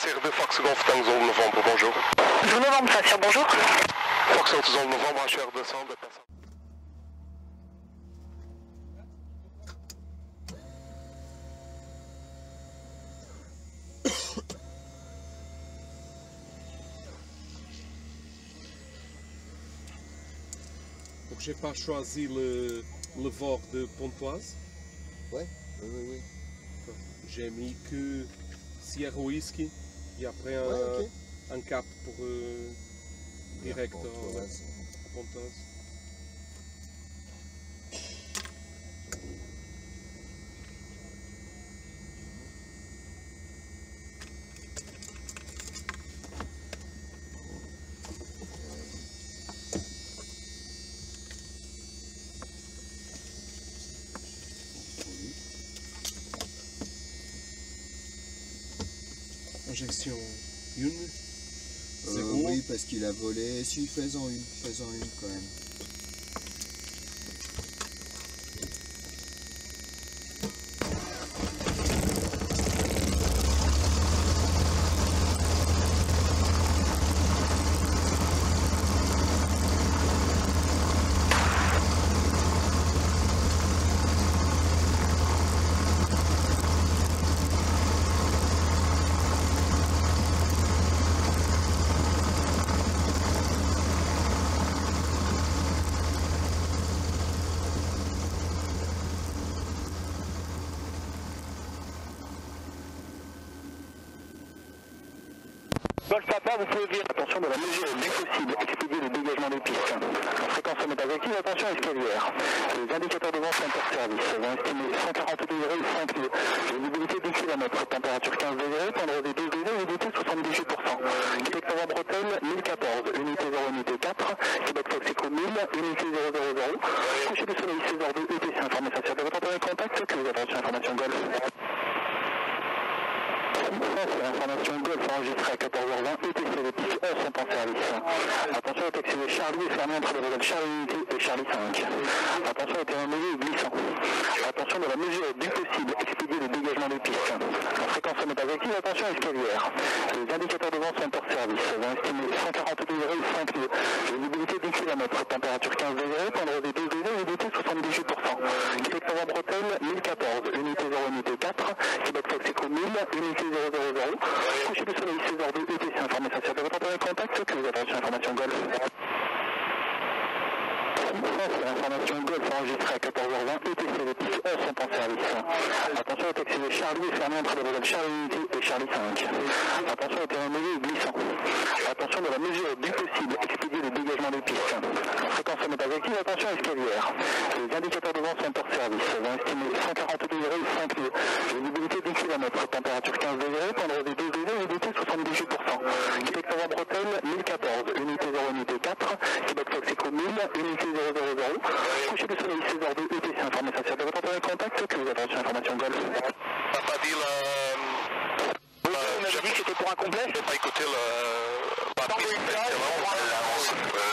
CRD Fox Golf Tango Zone Novembre, bonjour. Zone Novembre, ça bonjour. Fox Golf Zone Novembre, HR 200, de personnes. Donc j'ai pas choisi le VOR de Pontoise. Ouais, oui. J'ai mis que Sierra Whisky et après un cap pour direct à Pontoise. Injection 1, 0. Oui, parce qu'il a volé. Si, fais-en une quand même. Golf Papa, vous pouvez dire attention de la mesure dès possible, expédier le dégagement des pistes. Fréquence n'est pas active, attention escalière. Les indicateurs de vent sont hors service, vont estimer 140 degrés, 5 lieux. Visibilité 10 km, température 15 degrés, tendre des 12 degrés, humidité 78%. Québec Novembre Hôtel 1014, unité 0, unité 4, Québec Fox Echo 1000, unité 000. Coucher du soleil 16h2, ETC, information sur votre premier contact, sécurité, attention, information Golf. C'est l'information Golf enregistrée à 14h20, ETC, les pistes 11 sont en service. Attention au taxi de Charlie est fermé entre les modèles Charlie Unité et Charlie 5. Attention au terrain mouillé et glissant. Attention de la mesure du possible, expédier le dégagement des pistes. La fréquence n'est pas active, attention escalière. Les indicateurs de vent sont hors service, vont estimer 140 degrés, 5 lieux. Visibilité 10 km, température 15 degrés, tendre des 12 degrés, humidité 78%. Québec Novembre Hôtel 1014, unité 0, unité 4, Québec Fox Echo 1000, unité 000. Coucher du soleil 16h2, ETC, information sur votre premier contact, sécurité, attention, information Golf. C'est l'information Golf enregistrée à 14h20, ETC, les pistes 11 sont en service. Attention au taxi de Charlie est fermé entre les modèles Charlie Unité et Charlie 5. Attention au terrain mouillé et glissant. Attention de la mesure du possible, expédier le dégagement des pistes. La fréquence n'est pas active, attention escalière. Les indicateurs de vent sont hors service, vont estimer 140 degrés, 5 lieux. Visibilité 10 km, température 15 degrés, tendre des 12 degrés, humidité 78%. Québec Novembre Hôtel 1014, unité 0, unité 4, Québec Fox Echo 1000, unité 000. Coucher du soleil 16h2, ETC, information sur votre premier contact, sécurité, attention, information Golf. T'as pas dit Vous m'avez dit que c'était pour un complet. J'ai pas écouté le parking.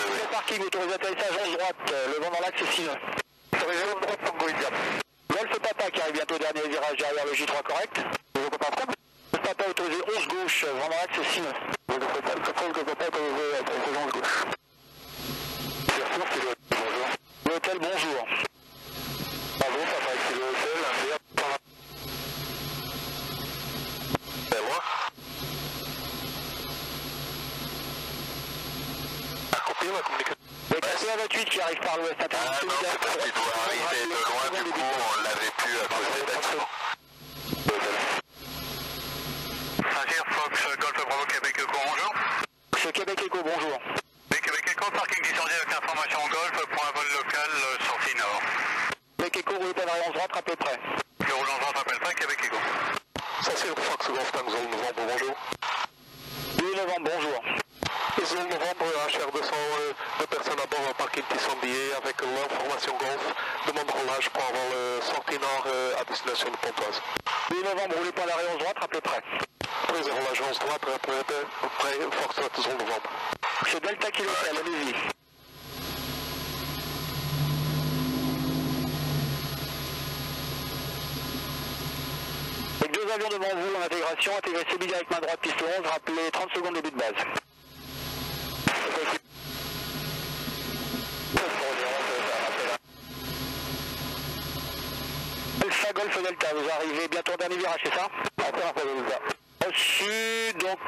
Le parking, autorisé atterrissage à droite, le vent dans l'axe 6 nœuds. Autorisé à droite, Tango Indian. Golf Papa qui arrive bientôt au dernier virage derrière le J3 correct. Golf Papa autorisé 11 gauche, vent dans l'axe 6 nœuds. Golf Papa autorisé 11 gauche. Bonjour. L'hôtel, bonjour. Bravo, Papa, c'est le hôtel, c'est moi. La copie, la communication. Le KC28 qui arrive par l'ouest. Ah non, c'est parce qu'il doit arriver de loin, du coup, on l'avait pu à cause des bâtiments. Agir Fox, Golf Bravo, Québec Echo, bonjour. C'est Québec Echo, bonjour. Québec Echo, parking descendu avec information Golf pour un vol local sortie nord. Québec Echo, roulez pas vers 11 droite à peu près. Le roulant droit appelle pas, Québec Echo. Ça c'est le Fox Golf Tango Zone Novembre, bonjour. 8 novembre, bonjour. Zone Novembre, HR 200, deux personnes à bord au parking Tissandier avec l'information Golf. Demande roulage pour avoir le sortie nord à destination de Pontoise. 8 novembre, roulez pas vers 11 droite à peu près. Après roulage 11 droite, après Fox Zone Novembre. C'est Delta Kilo, allez-y. Avec 2 avions devant vous en intégration, intégrez CB direct main droite, piste 11, rappelez 30 secondes début de base. Alpha Golf Delta, vous arrivez bientôt au dernier virage, c'est ça? Reçu, donc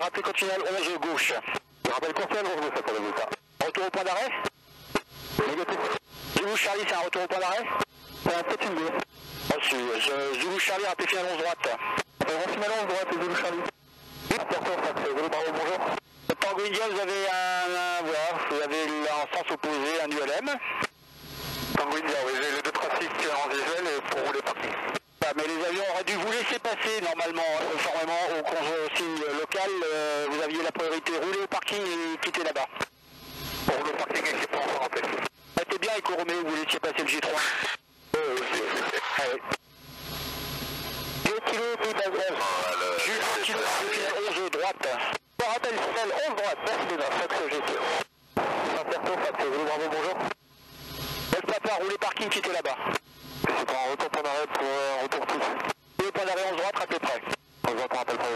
rappel continuel 11 gauche. Rappel continuel 11 gauche, ça vous ça. Retour au point d'arrêt? Négatif. Zulu Charlie, c'est un retour au point d'arrêt? C'est un petit deux. Reçu. Zulu Charlie, rappel final 11 droite. Rappel final 11 droite, Zulu Charlie. Zulu Bravo, bonjour. Tango India, vous avez voilà, vous avez en sens opposé un ULM. Tango India, oui, j'ai les deux trafics en visuel et pour rouler parking. Mais les avions auraient dû vous laisser passer normalement, conformément au consigne local. Vous aviez la priorité rouler au parking et quitter là-bas. Pour rouler au parking et qui pas encore rempli. C'était bien Eco Romeo, vous laissiez passer le J3. Oui. 2 kg, 10 bagages. Jules, kilo, 11 droite. Je rappelle, 11 droite, merci de notre fax GT. Interto, fax, bravo, bonjour. Laisse pas peur, rouler parking, quitter là-bas. C'est un retour point d'arrêt pour un retour tous. Le point d'arrêt 11 droite, rappelez près. 11 droite, rappel près.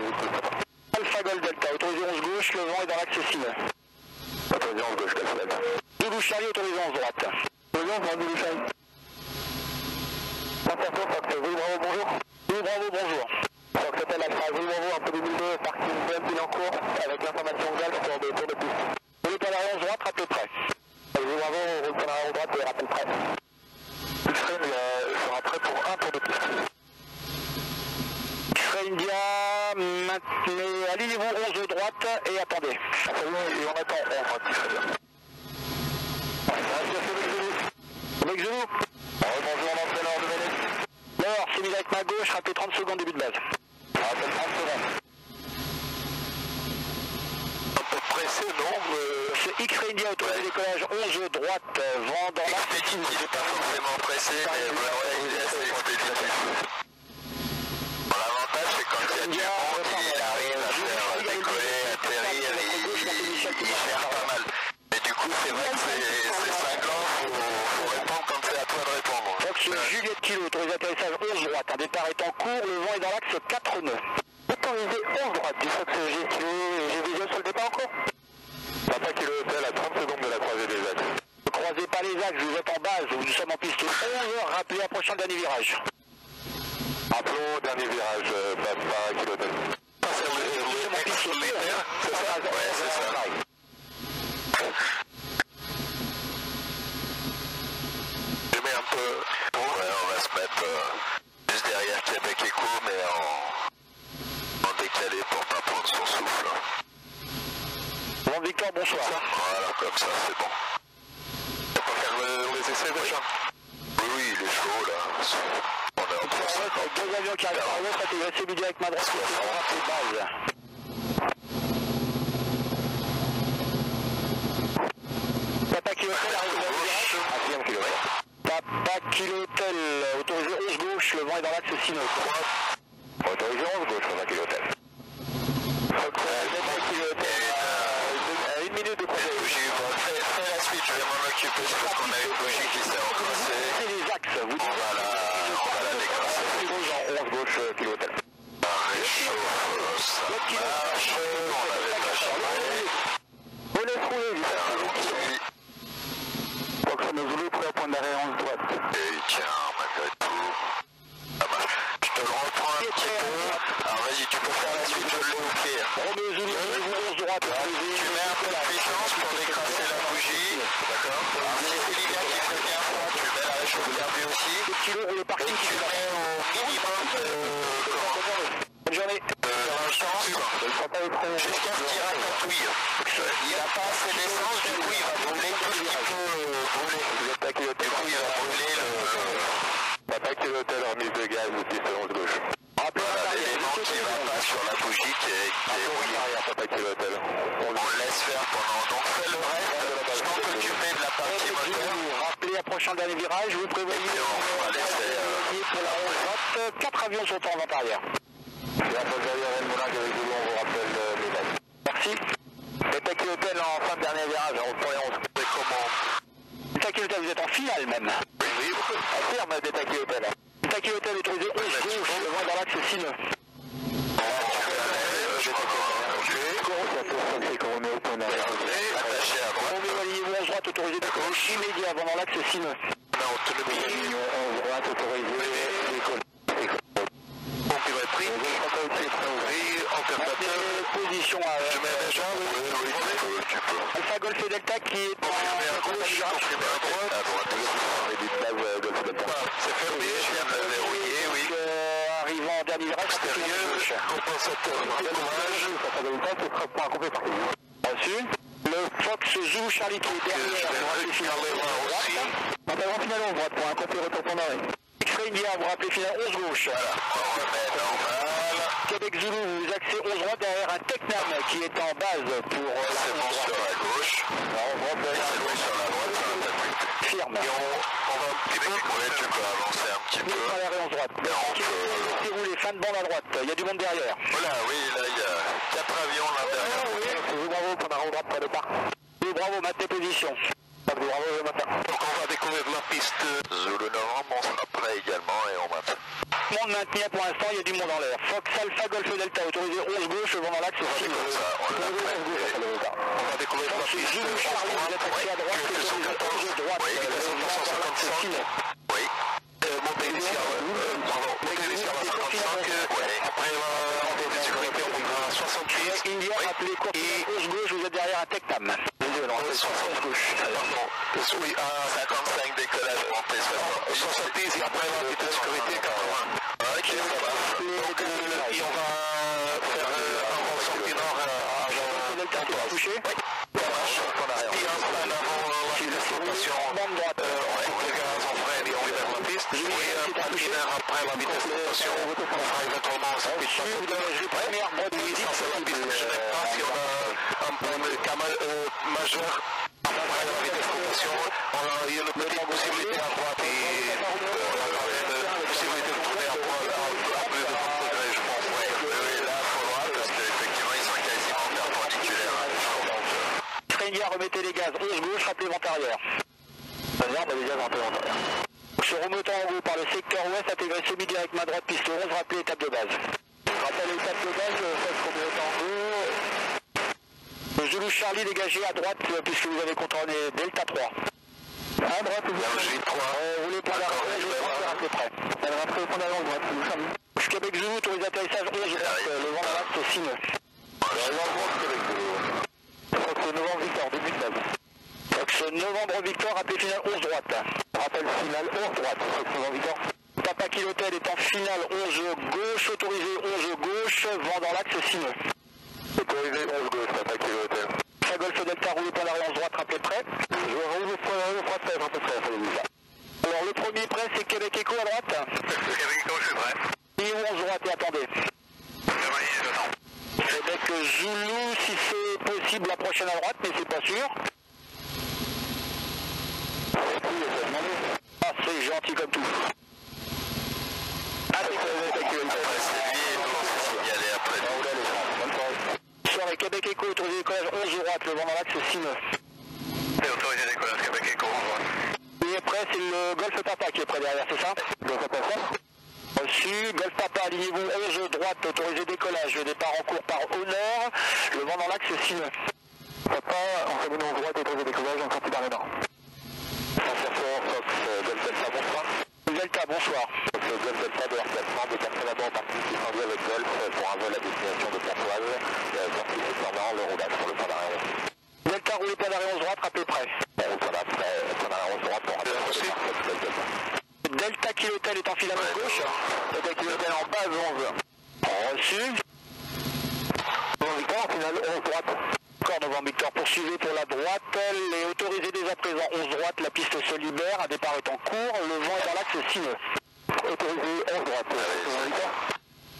Alpha Golf Delta, autorisé 11 gauche, le vent est dans l'axe cible. Autorisé 11 gauche, Alpha Delta. Zulu Charlie, autorisé 11 droite. Autorisé 11 droite, Zulu Charlie. Interto, fax, bravo, bonjour. Bravo, bonjour. Donc c'était Alpha, Bravo, un peu 2002, parking bilan court, avec l'information Golf pour des tours de piste. Le point d'arrêt 11 droite, rappelez près. Bravo, le point d'arrêt 11 droite, rappel près. X-Ray sera prêt pour un tour de piste. X-Ray India, maintenez, alignez-vous 11 droite et attendez. Et on attend 11 droite, X-Ray India. Avec Zulu. Bonjour, l'entraîneur de Valais. Laure, c'est mis avec ma gauche, rappelez 30 secondes début de base. Rappel 30 secondes. Un peu pressé, non? C'est X-Ray India, autorisé décollage 11 droite, vent dans la il n'est pas forcément pressé, mais ouais, il est assez expéditif. Bon, l'avantage, c'est quand il y a du monde, il arrive à faire décoller, atterrir, il gère pas mal. Mais du coup, c'est vrai que c'est cinglant, faut répondre quand c'est à toi de répondre. Donc Juliette Kilo, autorisé atterrissage 11 droite, un départ est en cours, le vent est dans l'axe 4 nœuds. Autorisé 11 droite, du Fox G Kilo, j'ai vision sur le départ en cours. Papa Kilo Hotel à 30 secondes de la croisée des axes. Ne croisez pas les axes, vous êtes en base, nous sommes en piste 11, rappelez approchant le dernier virage. Rappelons, dernier virage, Papa Kilo Hotel. C'est mon piste 11, c'est ça? Ouais, c'est ça. Je mets un peu, ouais, on va se mettre juste derrière Québec Eco, mais en décalé pour pas prendre son souffle. Bon Victor, bonsoir. Voilà, comme ça, c'est bon. On va faire les essais déjà. Oui, il est chaud là. On est en course. Deux avions qui arrivent par l'autre, intégrez CB direct main droite, rappelez base. Papa Kilo Hotel arrive dans le virage. Papa Kilo Hotel, autorisé 11 gauche, le vent est dans l'axe 6 nœuds. Autorisé 11 gauche, Papa Kilo Hotel. Papa Kilo Hotel, 1 minute de projet. Fais la suite, je vais m'en occuper, c'est parce qu'on a une bougie qui s'est encrassée. C'est les axes, vous On va la décrasser. 11 gauche, Kilo Hotel. Réchauffe, ça marche, on l'avait pas changé. On laisse rouler, lui. Fox Zulu, pour la pointe d'arrêt 11 droite. Et il tient malgré tout. Ça marche. Je te le reprends un petit peu. Alors vas-y, tu peux faire la suite, je l'ai au pied. Romeo Zulu, 11 droite. Tu mets un peu de puissance pour décrasser la bougie. D'accord. Alors si c'est l'hiver qui fait bien froid, tu mets la réchauffe lui aussi. Le kilo roule parking. Et tu mets au minimum Bonne journée. chance jusqu'à ce qu'il ratatouille. Il n'a pas assez d'essence, du coup il va brûler tout ce qu'il peut brûler. Du coup il va brûler le... Papa Kilo Hotel, remise de gaz, piste 11 gauche. Voilà l'élément qui ne va pas sur la bougie qui est mouillé. Papa Kilo Hotel. On le laisse faire pendant... Donc fais le reste, je pense que tu mets de la partie moteur. Rappelez approchant le dernier virage, vous prévoyez on va laisser... pour la 11 droite, 4 avions sont en vente arrière. C'est la pause derrière El Moulin, avec Zulu, on vous rappelle les dates. Merci. Papa Kilo Hotel en fin de dernier virage, on se comment. Papa Kilo Hotel, vous êtes en finale même. Oui, Affirme Papa Kilo Hotel. Papa Kilo Hotel autorisé 11 gauche, le vent dans l'axe 6 nœuds. je crois. C'est Romeo point d'arrêt. Attaché à droite. Romeo à ligne 11 droite, autorisé décollage immédiat avant dans l'axe 6-9. On a autonomie. Ligne 11 droite, autorisé décollage. Donc il va être pris. Position à Je mets la jambe. Oui, tu peux. Alpha Golf et Delta qui est À gauche, à droite. C'est fermé, je viens de le verrouiller, oui. Arrivant en dernier virage, Extérieur, compensateur, décollage. Reçu. Le Fox Zulu Charlie qui est derrière. Je vais recaler aussi. Avant finale 11 droite pour un complet retour pour Noré. X-Ray India, vous rappelez finale 11 gauche. Voilà, on remet normal. Québec Zulu, vous axez 11 droite derrière un Tecnam qui est en base pour C'est bon sur la gauche. on C'est bon sur la droite, ça va peut-être plus. firme. Et on va un petit peu. Oui, tu peux avancer un petit peu. Sur l'arrêt 11 droite. Laissez rouler, fin de bande à droite. Il y a du monde derrière. Voilà, oui, là il y a 4 avions là derrière. Oui, bravo, pour l'arrêt droite pour le départ. Oui, bravo, maintenez position. Bravo, je m'attends. Donc on va découvrir la piste Zulu Novembre, on sera prêt également et on maintient. Monde maintenu pour l'instant, il y a du monde en l'air. Fox Alpha Golf Delta, autorisé 11 gauche, vent dans l'axe 6. On va découvrir la piste Zulu Charlie, vous êtes axé à droite, autorisé 11 droite. Oui, 255. Oui. Montée initiale. Bravo. Montée initiale à 55. Après la montée de sécurité, on montera à 68. India, appelé courte 11 gauche, vous êtes derrière un Tecnam. 60 gauche. Pardon. Oui, à 55 décollage, montée 70 et après la vitesse de sécurité 80. Ok, ça va. Donc, et on va faire un vent sortie nord à Jean. Touché. Ça marche. Et en avant la station, Bande droite. on coupe les gaz, on freine et on libère la piste. Oui, un point binaire après la vitesse de station, on fera éventuellement un circuit de Première boîte de visite, c'est la piste que je n'aime pas. Si on a un point majeur après la vitesse de station, il y a une petite possibilité à droite et une possibilité de tourner à plus de 30 degrés, je pense. Oui, là, il faut voir parce qu'effectivement, ils sont quasiment perpendiculaires. India, remettez les gaz 11 gauche, rappelez vent arrière. Les gaz rappelez vent arrière. Se remontant en haut par le secteur ouest, intégré semi-direct main droite, piste 11, rappelez étape de base. Rappelez étape de base, faites remontant en haut. Le Zulu Charlie dégagé à droite, puisque vous avez contrôlé Delta 3. À droite, vous avez 3. Roulez pas l'arrière, à peu près. Elle rentre au fond d'avant, droite, Zulu Charlie. Québec Zulu, autorisé atterrissage 11 droite, le vent dans l'axe 6-9. C'est novembre Victor, début de base. C'est novembre Victor, appel final 11 droite. Rappel final 11 droite. Novembre Victor. Papa Kilotel est en finale 11 gauche, autorisé 11 gauche, vent dans l'axe 6-9. Autorisé 11 gauche, Papa Kilotel. Ça Golf Delta, roule point d'arrêt 11 droite, rappelez prêt. Je roule point d'arrêt 11 droite, rappelez prêt, fallait dire. Alors le premier prêt, c'est Québec Echo à droite. Québec Echo, je suis prêt. Et 11 droite, et attendez. Québec Zulu, si c'est possible, la prochaine à droite, mais c'est pas sûr. Ah, c'est gentil comme tout. Sur les Québec Echo, autorisé décollage 11 droite, le vent dans l'axe 6-9. C'est autorisé décollage Québec Echo, on voit. Et après, c'est le Golf Papa qui est près derrière, c'est ça? Golf Papa. Reçu, Golf Papa, alignez-vous 11 droite, autorisé décollage, le départ en cours par honneur, le vent dans l'axe 6-9. Papa, en cabine 11 droite, autorisé décollage, en sortie par le nord. Golf Delta, bonsoir. Delta, bonsoir. Golf Delta de remplacement, déplacement d'abord en partie qui s'en avec Golf pour un vol à destination de Pontoise, sortie cependant le roulage pour le point d'arrêt. Delta, roulez point d'arrêt 11 droite, rappelez prêt. Point d'arrêt 11 droite pour rappeler Delta Kilotel est en file à gauche. Delta Kilotel en base 11. Reçu. Novembre Victor, en finale 11 droite. Encore Novembre Victor, poursuivez pour la droite. Les autorisés dès à présent 11 droite, la piste se libère, un départ est en cours, le vent est dans l'axe 6-9. Autorisé 11 droite.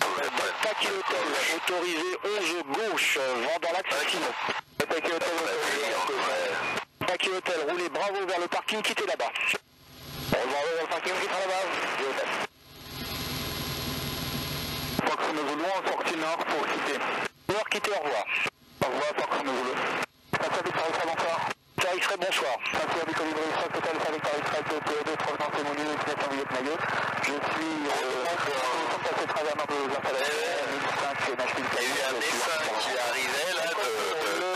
Delta Kilotel, autorisé 11 gauche, vent dans l'axe 6-9. Delta Kilotel, Delta Kilotel, roulez bravo vers le parking, quittez là-bas. Bravo vers le parking, quittez là-bas. Fox Novolo en sortie nord pour quitter. Nord, quitter, au revoir. Au revoir, Fox Novolo. Passage de service avant-soir. Paris Fred, bonsoir. François du Colibri, Fox Hotel, avec Paris Fred, PO2, provenance de Moulin, destination Villette Maillot. Je suis passé travers de vos installations, 1005, Nashville. Il y a eu un dessin qui arrivait là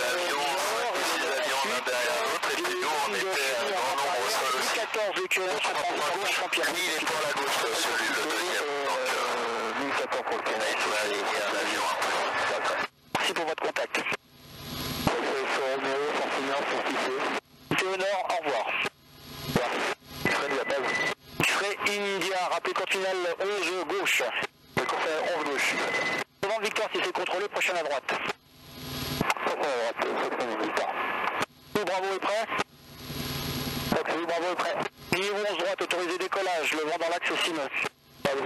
d'avions, 6 avions l'un derrière l'autre, et puis nous on était en nombre au sol aussi. 14 véhicules, je prends à gauche, Jean-Pierre. Lui il est pour la gauche, celui le deuxième. Donc 14 pour le Québec. il faut aligner un avion après. Merci pour votre contact. Théonore, au revoir. Je ferai India, rappelez code final 11 gauche. Le code final 11 gauche. Devant Victor, si c'est contrôlé, prochaine à droite. Prochaine à droite, Victor. Bravo est prêt. Bravo est prêt. Ligne 11 droite, autorisé décollage, le vent dans l'axe sinueux. Bravo,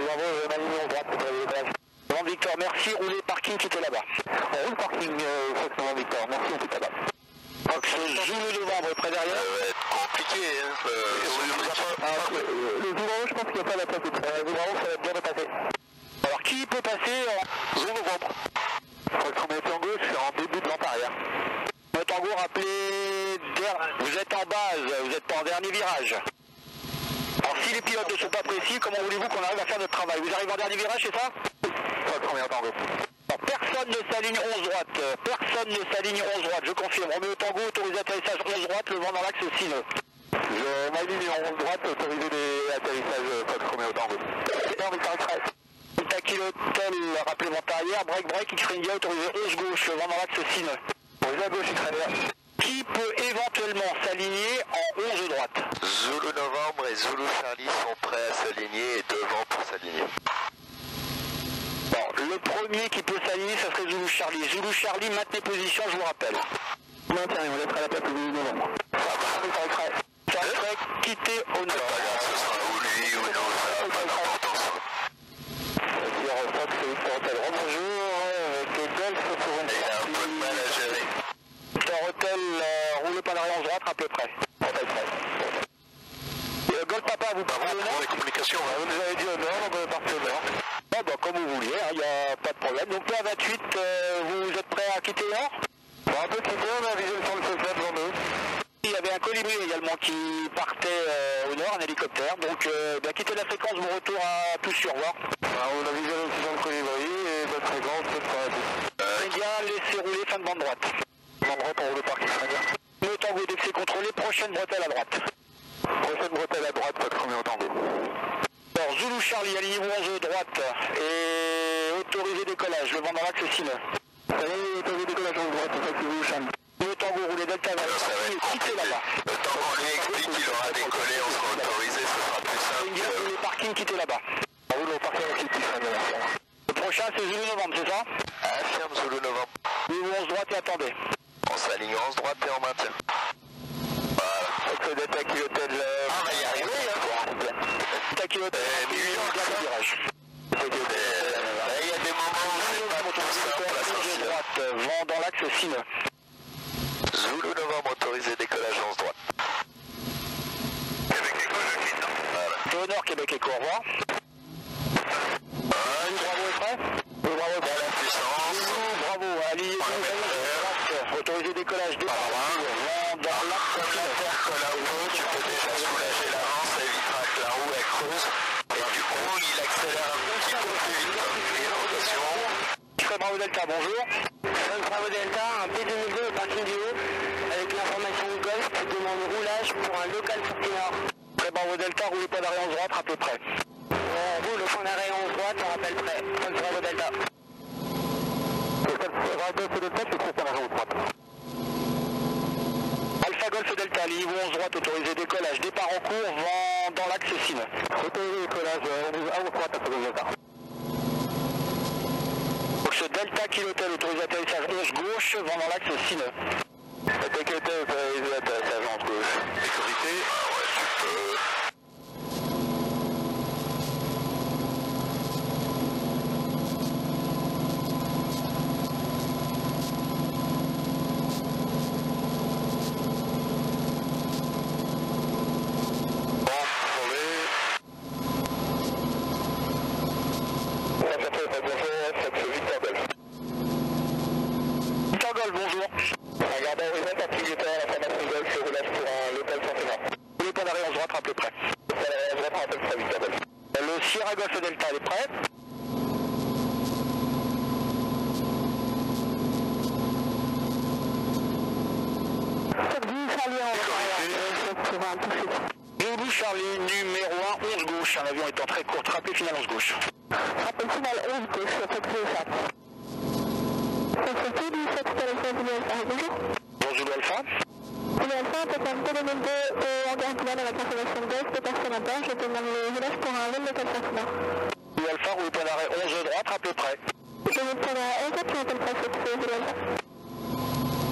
ma ligne 11 droite, autorisé décollage. Devant Victor, merci, roulez parking, quittez là-bas. On roule parking, Fox Victor, merci, on quitte là-bas. Donc c'est Zulu Novembre près derrière. Ça va être compliqué, hein. Le Zulu, je pense qu'il n'y a pas la place de près. Le Zulu, ça va être bien de passer. Alors qui peut passer en Zulu Novembre? Tango, je suis en début de lampe arrière. Tango, rappelez, vous êtes en base, vous êtes pas en dernier virage. Alors si les pilotes ne sont pas précis, comment voulez-vous qu'on arrive à faire notre travail? Vous arrivez en dernier virage, c'est ça? Tango. Personne ne s'aligne 11 droite, personne ne s'aligne 11 droite, je confirme. Roméo Tango, autorisé atterrissage 11 droite, le vent dans l'axe sinueux. Je m'aligne en 11 droite, autorisé atterrissage Fox Roméo Tango. Delta Kilo Hotel, rappelez vent arrière, break, X-Ray India, autorisé 11 gauche, le vent dans l'axe sinueux. Autorisé à gauche, X-Ray India. Qui peut éventuellement s'aligner en 11 droite? Zulu Novembre et Zulu Charlie sont prêts à s'aligner et devant pour s'aligner. Le premier qui peut s'aligner, ça serait Zulu Charlie. Zulu Charlie, maintenez position, je vous rappelle. Maintien, on laissera la place au Zulu Novembre. Ça serait quitter au nord. C'est pas grave, ce sera ou lui ou nous, ça n'a pas d'importance. Bonjour, avec Golf pour une... Il a un peu de mal à gérer. Hôtel, roulez pas l'arrière en droite, à peu près. Golf Papa, vous parlez au nord? La communication, vous nous avez dit au nord, on peut partir au nord. Ah bah, comme vous vouliez, il n'y a pas de problème. Donc là, 28, vous êtes prêts à quitter le nord? Un peu quitter, on a visé sur le feu devant nous. Il y avait un colibri également qui partait au nord, un hélicoptère. Donc, quittez la fréquence, mon retour à tous sur voir. On a visé aussi dans le colibri et votre fréquence, c'est pas bien, laissez rouler, fin de bande droite. Bande droite, on roule par qui très bien. Le tango, dès que c'est contrôlé, prochaine bretelle à droite. Prochaine bretelle à droite, pas de premier au tango. Alors, Zulu Charlie, aligné 11 droite et autorisé décollage, le vent dans l'axe sinueux. Autorisé décollage en droite, c'est ça que Zulu Charlie. Le tango roulé delta vers quittez là-bas. Le temps qu'on lui explique qu'il aura décollé, on sera autorisé, ce sera plus simple. Les parkings, quittez là-bas. On roule au parking aussi, le prochain, c'est Zulu Novembre, c'est ça? Affirme Zulu Novembre. Niveau 11 droite et attendez. On s'aligne 11 droite et on maintient. Voilà. C'est Delta Kilo Hotel. On va y arriver, hein. Delta Kilo Hotel. Il y a des moments où c'est pas trop simple à sortir. Vent dans l'axe sinueux. Zulu Novembre autorisé décollage 11 droite. Québec Echo, je quitte. Voilà. Au nord, Québec Echo, au revoir. Bravo est prêt? Bravo est prêt. La puissance. Bravo, aligné. Autorisé décollage, départ. Vent dans l'axe sinueux. La roue, tu peux déjà soulager l'avant, ça évitera que la roue elle creuse. Et du coup, il accélère un petit peu plus vite. Et rotation. Je fais Bravo Delta, bonjour. Bravo Delta, un P2002 au parking du haut, avec l'information Golf, demande roulage pour un local sortie nord. Très Bravo Delta, roulez pas d'arrêt en droite, à peu près. On roule au fond d'arrêt en droite, on rappelle prêt. Bravo Delta. Bravo Delta, je suis en droite. Alpha Golf Delta, ligne 11 droite, autorisé décollage, départ en cours, vent dans l'axe sinueux. Autorisé décollage, à 11 droite, autorisé Delta. Donc ce Delta Kilo Hotel, autorisé atterrissage 11 gauche, vent dans l'axe sinueux. Delta Kilo Hotel, autorisé atterrissage 11 gauche. Sécurité, Ouais, tu peux. Victor Golf, bonjour. Regardez horizon, parking Victor, la formation Golf, Sierra Golf Delta, elle est prête. Zulu Charlie numéro 1, 11 gauche. Un avion étant très court. Rappel final 11 gauche. Rappel final 11 gauche, effectué ça. Effectué du 7 téléphone Zulu Alpha, bonjour. Bonjour Zulu Alpha. Zulu Alpha, Téléphone 2002 au hangar commande à la consommation de gaz, de personnes à bord. Je demande le relâche pour un vol de 400 Zulu Alpha, roule point d'arrêt 11 droite, rappel prêt. Je roule point d'arrêt 11 droite, puis rappel prêt, c'est Zulu Alpha.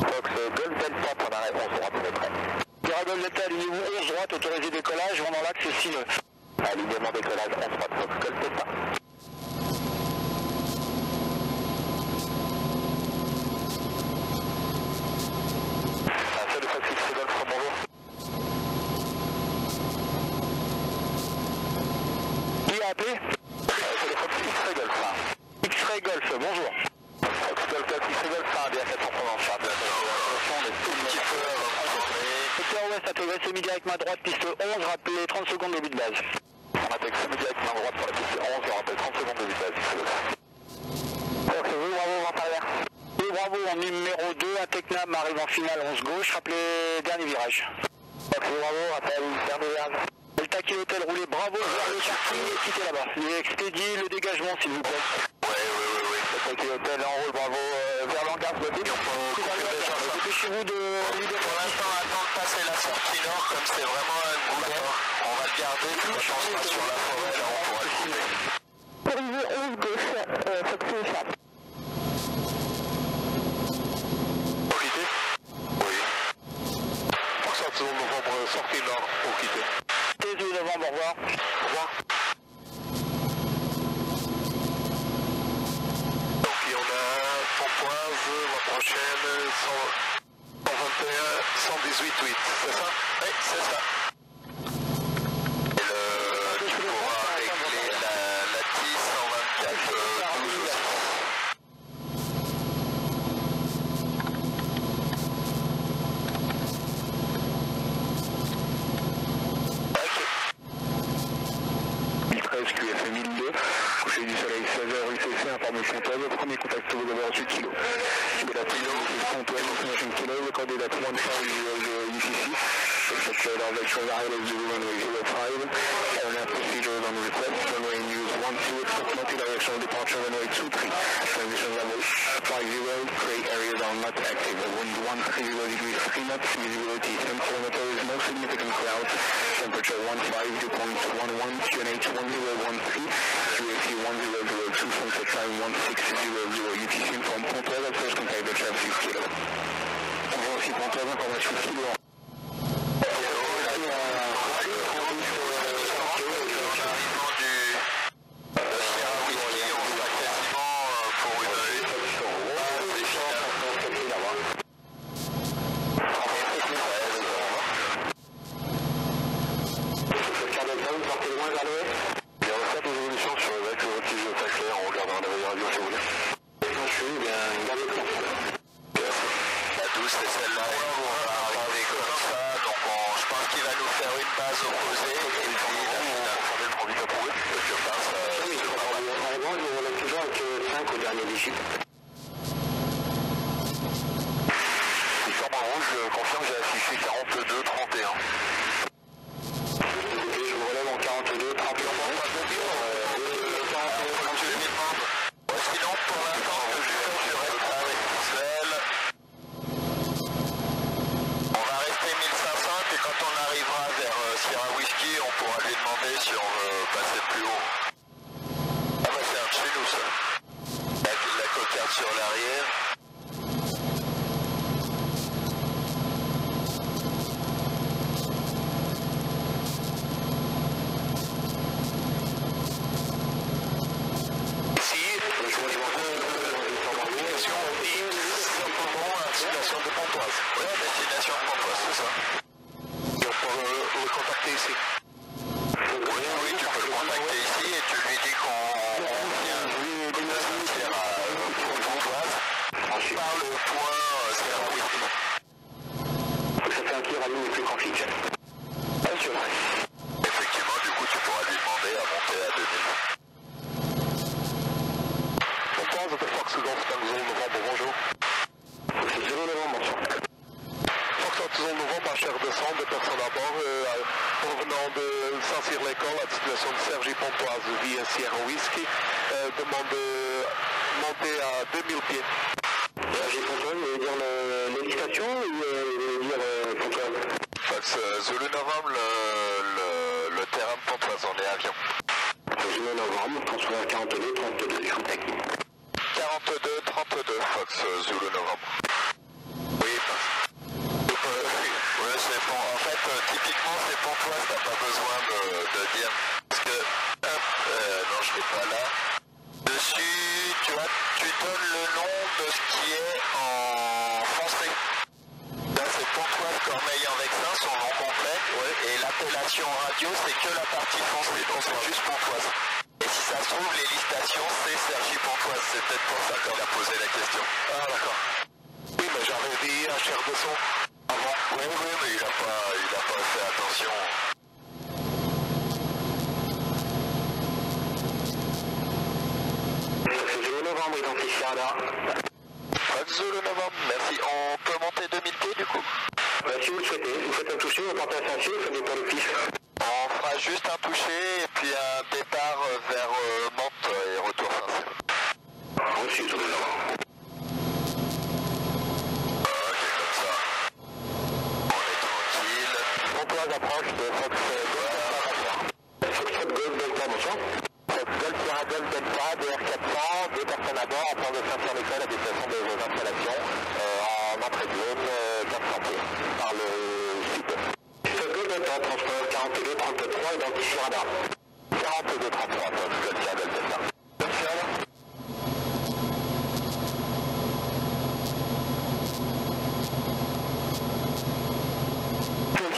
Fox Golf Delta, point d'arrêt 11 droite, rappel prêt. Sierra Golf Delta, alignez-vous 11 droite, autorisé décollage, vent dans l'axe 6 nœuds. Alignement décollage 11 droite, Fox Golf Delta. Salut Fox X-Ray Golf, bonjour. Qui a appelé? Salut Fox X-Ray Golf. X-Ray Golf, bonjour. Fox Golf, X-Ray Golf, un bien 430, secteur ouest, intégré semi-direct main droite, piste 11, rappelez 30 secondes début de base. On intègre semi-direct main droite pour la piste 11, on rappelle 30 secondes début de base. Ok, oui, bravo, vent arrière. Oui, bravo, en numéro 2, un Tecnam arrive en finale 11 gauche, rappelez dernier virage. Ok, bravo, rappel dernier virage. Delta Kilo Hotel, roulez bravo vers le parking et quittez là-bas. Et expédiez le dégagement s'il vous plaît. Oui. Delta Kilo Hotel, en roule, bravo, vers l'hangar de l'hôtel. Dépêchez-vous de... Pour l'instant, attends de passer la sortie nord, comme c'est vraiment un boulot. On va le garder, puis quand on sera sur la forêt, là on pourra le couper. Périvé 11 gauche, Fox échappe. Profitez? Oui. Pour sortir au novembre, sortie nord, pour quitter. 18 novembre, au revoir. Au revoir. Donc on a Pontoise, la prochaine, 121, 118, 8, c'est ça? Oui, c'est ça. Et tu pourras régler la 10, 124, 12 aussi. QFM 1002, coucher du soleil 16h, UCC, information Pontoise, premier contact vous avez reçu kilo. De la Kilo, Pontoise, information kilo, recorded at 1500 UCC, effectuate our vector arrival of 0105, airline procedures on request, runway news 12, expect multi-directional departure, runway 23, transition level 50, gray areas are not active, wind 130 degrees 3 knots, visibility 10 kilometers, no significant clouds, temperature 15, dew point 11, QNH 1013, QAC 1002, sunset time 1600, UTC from Pontoise, at first contact the traffic 6 kilo. Bonjour, ici Pontoise, information kilo. Je confirme, j'ai affiché 42, 31. Je vous relève en 42, 31. Sinon, pour l'instant, je reste avec Israël. On va rester 1500 et quand on arrivera vers Sierra Whiskey, on pourra lui demander si on veut passer plus haut. Ah bah c'est un de chez nous ça. La cocarde sur l'arrière. Destination de Pontoise. Oui, destination de Pontoise, c'est ça. Et on peut le contacter ici. Oui, tu peux le contacter ici et tu lui dis qu'on vient de sortir à Pontoise. Par le point Sierra Whiskey. Ça fait un tir à nous plus compliqué. Effectivement, du coup, tu pourras lui demander à monter à 2000. personne à bord. Provenant de Saint-Cyr-l'École, à destination de Cergy-Pontoise via Sierra Whisky, demande de monter à 2000 pieds. Cergy-Pontoise, vous voulez dire l'hélitation ou vous voulez dire Pontoise? Fox Zulu Novembre, le terrain de Pontoise, on est avion. Zulu Novembre, transfert 42, 32, je vous technique. 42, 32, Fox Zulu Novembre. Oui, c'est bon. En fait, typiquement, c'est Pontoise, t'as pas besoin de dire. Parce que, non, je l'ai pas là. Dessus, tu donnes le nom de ce qui est en français. Là, c'est Pontoise Cormeilles en Vexin, son nom complet. Ouais. Et l'appellation radio, c'est que la partie française, donc c'est juste Pontoise. Et si ça se trouve, l'hélitation, c'est Cergy-Pontoise. C'est peut-être pour ça qu'on a posé la question. Ah, d'accord. Oui, mais j'avais dit un cher de son. Avant. Oui, mais il a pas fait attention. Zulu Novembre, identifié à là. Fox Zulu Novembre, merci. On peut monter 2000 pieds du coup? Si vous le souhaitez, vous faites un toucher, vous partez à Saint-Cyr, vous faites des tours de piste. On fera juste un toucher et puis un départ vers Mantes et retour Saint-Cyr. Reçu, Zulu Novembre. Ok, comme ça. On est tranquille. Pontoise approche de Fox Golf. Fox Golf Delta, bonsoir. Fox Golf Sierra Golf Delta, DR400, 2 personnes à bord, en port de Saint-Cyr-l'École à destination de vos installations, en entrée de zone 400 pieds, par le sud. Fox Golf Delta, transport 42, 33, identifié radar. 42, 33, Fox Golf Sierra Golf Delta.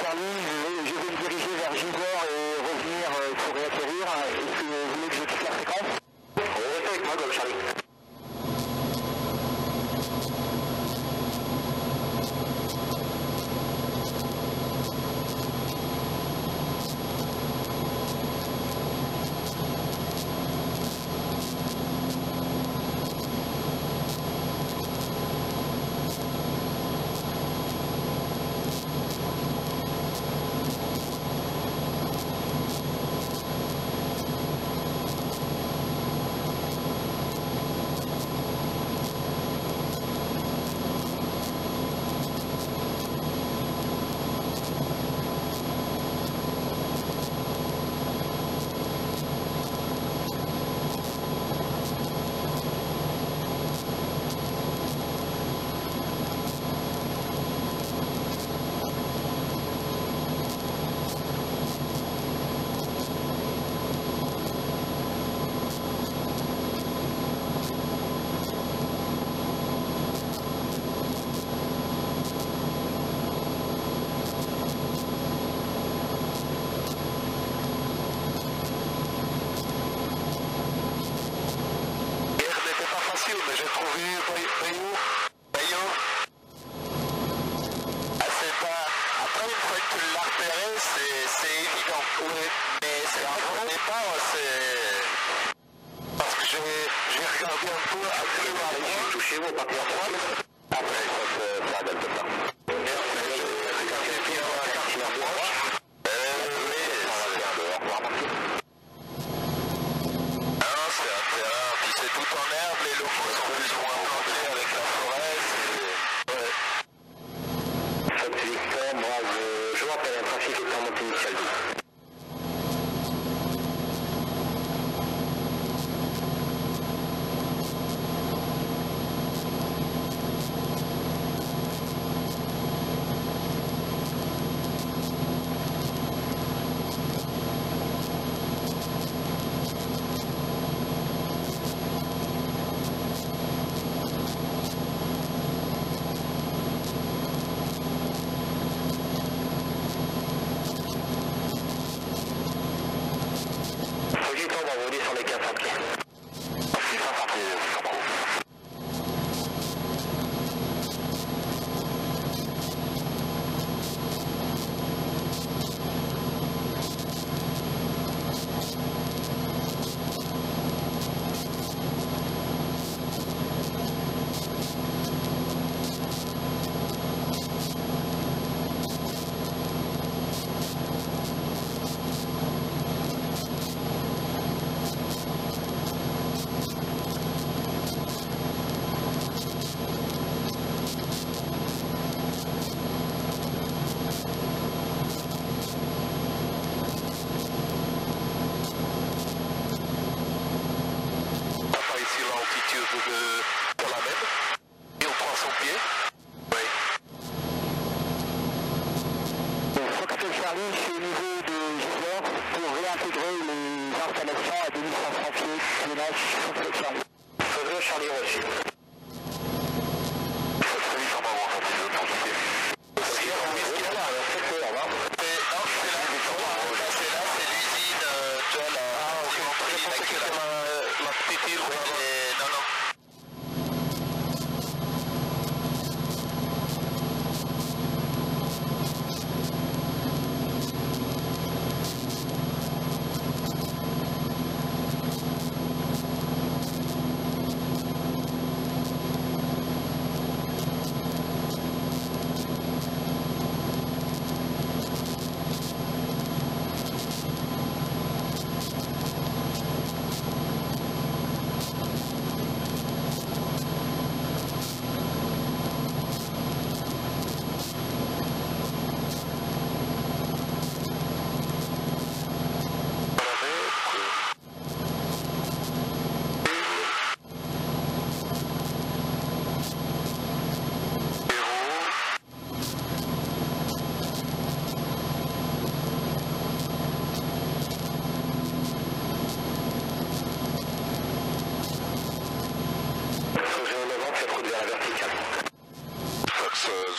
Charlie, je vais me diriger vers Givor et revenir pour réatterrir. Est-ce que vous voulez que je quitte la fréquence? Restez avec moi, Golf Charlie. Mais j'ai trouvé Bayou assez bas. Après, une fois que tu l'as repéré, c'est évident. Oui. Mais c'est un bon départ, c'est. Parce que j'ai regardé un peu à plus loin. J'ai touché vos partenaires droite. Après, ça a de ça. Et après, j'ai regardé bien la carte droite. Oui, c'est un terrain, puis c'est tout en herbe, les locaux sont plus ou moins plantés avec la forêt, c'est... Ouais. Cette Victor, moi je rappelle un trafic est en montée initiale. Charlie, je suis au niveau de Gisors pour réintégrer les installations à 2500 pieds, village sur Charlie. Feu Charlie reçu.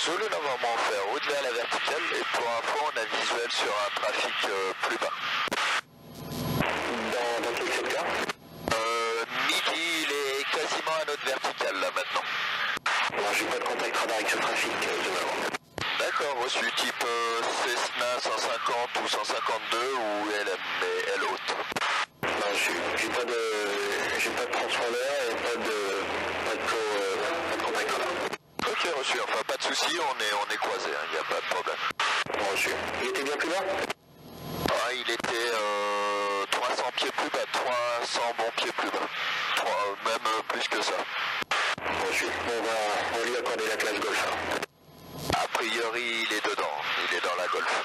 Zulu Novembre fait route vers la verticale et pour info on a visuel sur un trafic plus bas. Dans quel secteur? Midi il est quasiment à notre verticale là maintenant. Non, j'ai pas de contact radar avec ce trafic de Novembre. D'accord, reçu type Cessna 150 ou 152 ou LM mais L haute. Non, j'ai pas de transpondeur et pas de contact radar. Ok reçu, enfin pas de soucis, on est croisés, il n'y a pas de problème. Reçu. Il était bien plus bas? Ah, il était 300 pieds plus bas, 300 bons pieds plus bas. Même plus que ça. Reçu. On va lui accorder la classe Golf. A priori il est dedans, il est dans la Golf.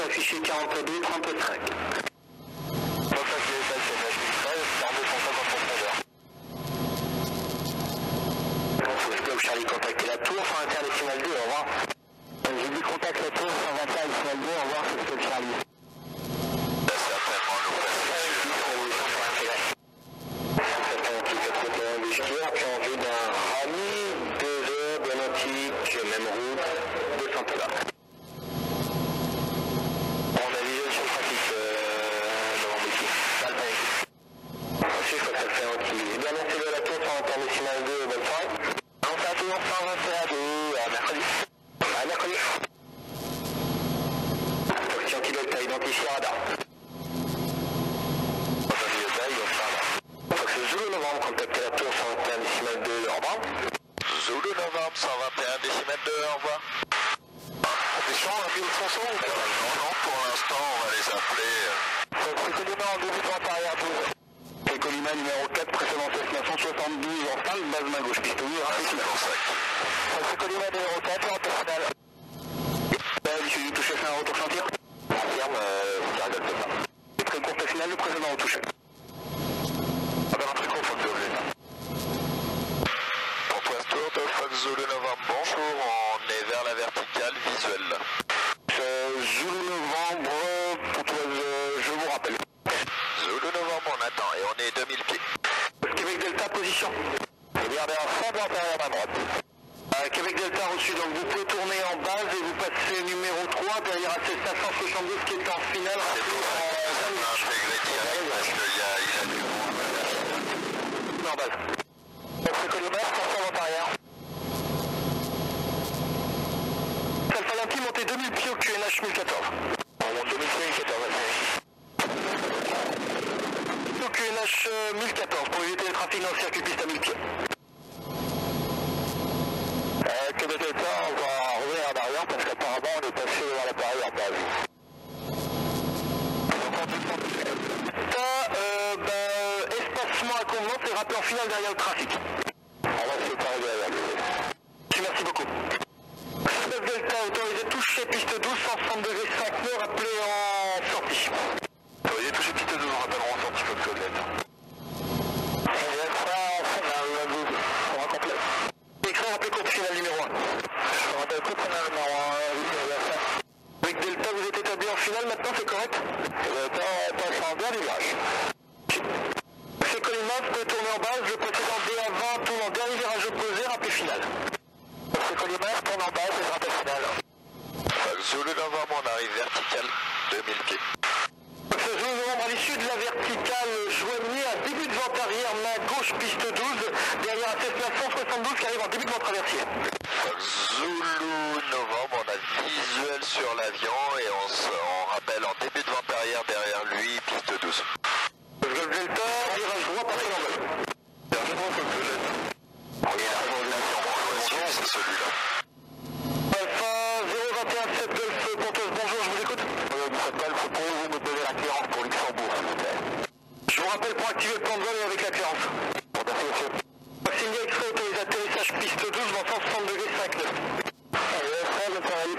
affiché 42, 35. Charlie, contactez la tour, 121 décimal 2, au revoir. J'ai dit contact la tour, 121 décimal 2, au revoir, c'est Stop Charlie. Puis en vue d'un rallye, 2 heures de nautique, même route, 200 km. On a visuel sur le trafic devant Béki. Pas le panique. Ensuite, je crois que ça le fait un petit. J'ai bien lancé de la tour, 121 décimal 2, bonne soirée. On fait toujours 121 2, novembre, contactez la tour 121 décimètre 2, au revoir. Zulu novembre, 121 décimètre 2, au revoir. Des champs, un pilote sans son ou pas? Non, pour l'instant, on va les appeler. C'est Colima en début de vente arrière 12. C'est Colima numéro 4, précédent Cessna 172 en stand, base main gauche, piste 8, rapide final. C'est Colima numéro 4, retour final. L'issue du toucher fin, retour chantier. Confirme, ça regarde ça. C'est très courte finale, le précédent au toucher. Ah ben, un très court, faut que Pour toi, tour de Fox Zulu novembre, bonjour, on est vers la verticale visuelle. Zulu novembre, pour toi, je vous rappelle. Zulu novembre, on attend et on est 2000 pieds. Québec Delta, position. Regardez un fond blanc derrière à droite. Québec Delta reçu, donc vous pouvez tourner en base et vous passez numéro 3 derrière AC 572 qui est en finale. C'est pour ça que ça m'a intégré direct parce qu'il a du en base. Donc c'est Colima, pour en arrière. Alpha Yankee, montez 2000 pieds au QNH 1014. On monte 2000 pieds 1014, au QNH 1014 pour éviter les trafics dans le circuit piste à 1000 pieds. Québec Delta, on va revenir en arrière parce qu'apparemment on est passé devant l'appareil en base. Espacement à convenance et rappel en finale derrière le trafic. On va se séparer derrière. Merci beaucoup. Québec Delta, autorisé toucher piste 12, 160 degrés 5 nœuds, rappelé en sortie. Autorisé toucher piste 12, on rappellera en sortie, faut que on va complet. Écrit rappelé courte finale numéro 1. Je rappelle courte finale numéro 1. Avec Delta, vous êtes établi en finale maintenant, c'est correct? Delta, on passe en dernier virage. C'est Colima, vous pouvez tourner en base, le précédent DA20 tourne en dernier virage opposé, rappel final. C'est Colima, tourne en base et rappel final. Zulu novembre, on arrive verticale, 2000 pieds. Ce Zulu novembre à l'issue de la verticale, joignez un début de vente arrière, main gauche, piste 12, derrière un Cessna 172 qui arrive en début de vente traversier. Zulu novembre, on a visuel sur l'avion et on rappelle en début de vente arrière derrière lui, piste 12. Golf Delta, virage droit, passez en bas. Virage droit, Golf Delta. Oui, l'avion, c'est celui-là. Alpha 021 7 Golf Pontos, bonjour, je vous écoute. Golf, pouvez-vous me donner la clearance pour Luxembourg, s'il vous plaît? Je vous rappelle pour activer le plan de vol et avec la clearance. Bon, merci, monsieur. Maxime X-ray autorise atterrissage piste 12, vent 160 degrés 5 nœuds. Allez, fin de pareil.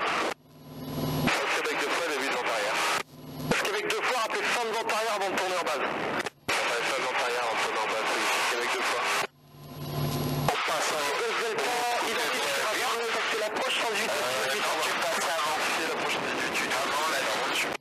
Québec 2 fois, début de vente arrière. Québec 2 fois, rappelez fin de vente arrière avant de tourner en base. Fin de vente arrière avant de tourner en base, Québec 2 fois. On passe à Golf Delta, identifié parce que l'approche 118 tu passes avant, c'est l'approche 118 avant la voiture.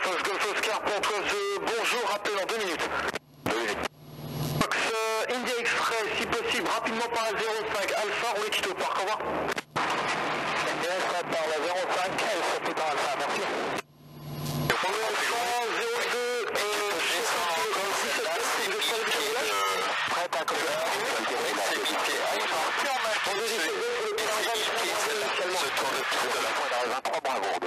Fox Golf Oscar, Pontoise, bonjour, rappel en 2 minutes. 2 minutes. Fox India X-Ray, si possible, rapidement par la 05 Alpha, roulez quitte au parc, au revoir. India X-Ray par la 05, surtout par Alpha, merci. Alpha 02, prête à côté. Ce tour de piste de la pointe à 23 bravo de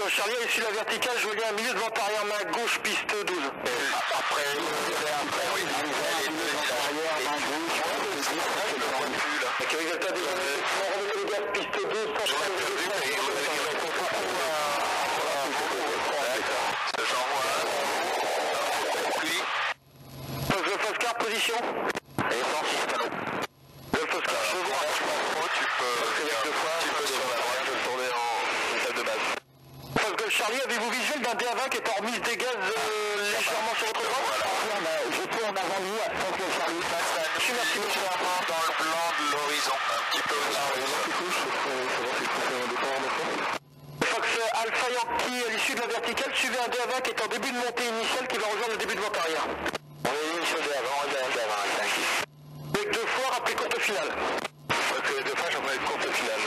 Charlie a issu la verticale, je voulais un milieu de vente arrière main gauche, piste 12. Après, oui, Québec Delta, piste 12, Golf Oscar, position. Et 106 talons. Golf Oscar, tu peux sur la droite tourner en salle de base. Golf Charlie, avez-vous visuel d'un DA20 qui est en remise des gaz légèrement sur votre droite? Je peux en avant lui à Golf Charlie. Merci, monsieur. Dans le blanc de l'horizon, un petit peu au-dessus. Fox Alpha Yankee, à l'issue de la verticale, suivez un DA20 qui est en début de montée initiale qui va rejoindre le début de vente arrière. Oui, sur DA20, on est DA20, Alpha Yankee. Avec 2 fois, rappelez courte finale. Parce que les 2 fois, j'en ai une courte finale.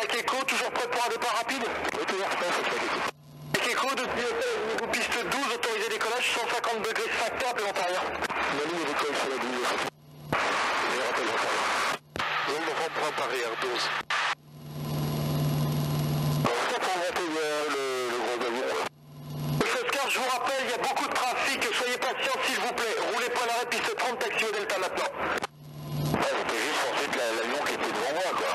Mike Echo, toujours prêt pour un départ rapide? Oui, toujours prêt, c'est Mike Echo. Mike Echo, depuis niveau piste 12, autorisé décollage, 150 degrés facteur, appelez vente arrière. La ligne décolle sur la 12. Je rappelle vente arrière. Donc, on prend vente arrière, 12. Je vous rappelle, il y a beaucoup de trafic, soyez patients s'il vous plaît. Roulez pas à l'arrêt, piste 30, taxi au Delta maintenant. Ouais, c'était juste ensuite l'avion qui était devant moi, quoi.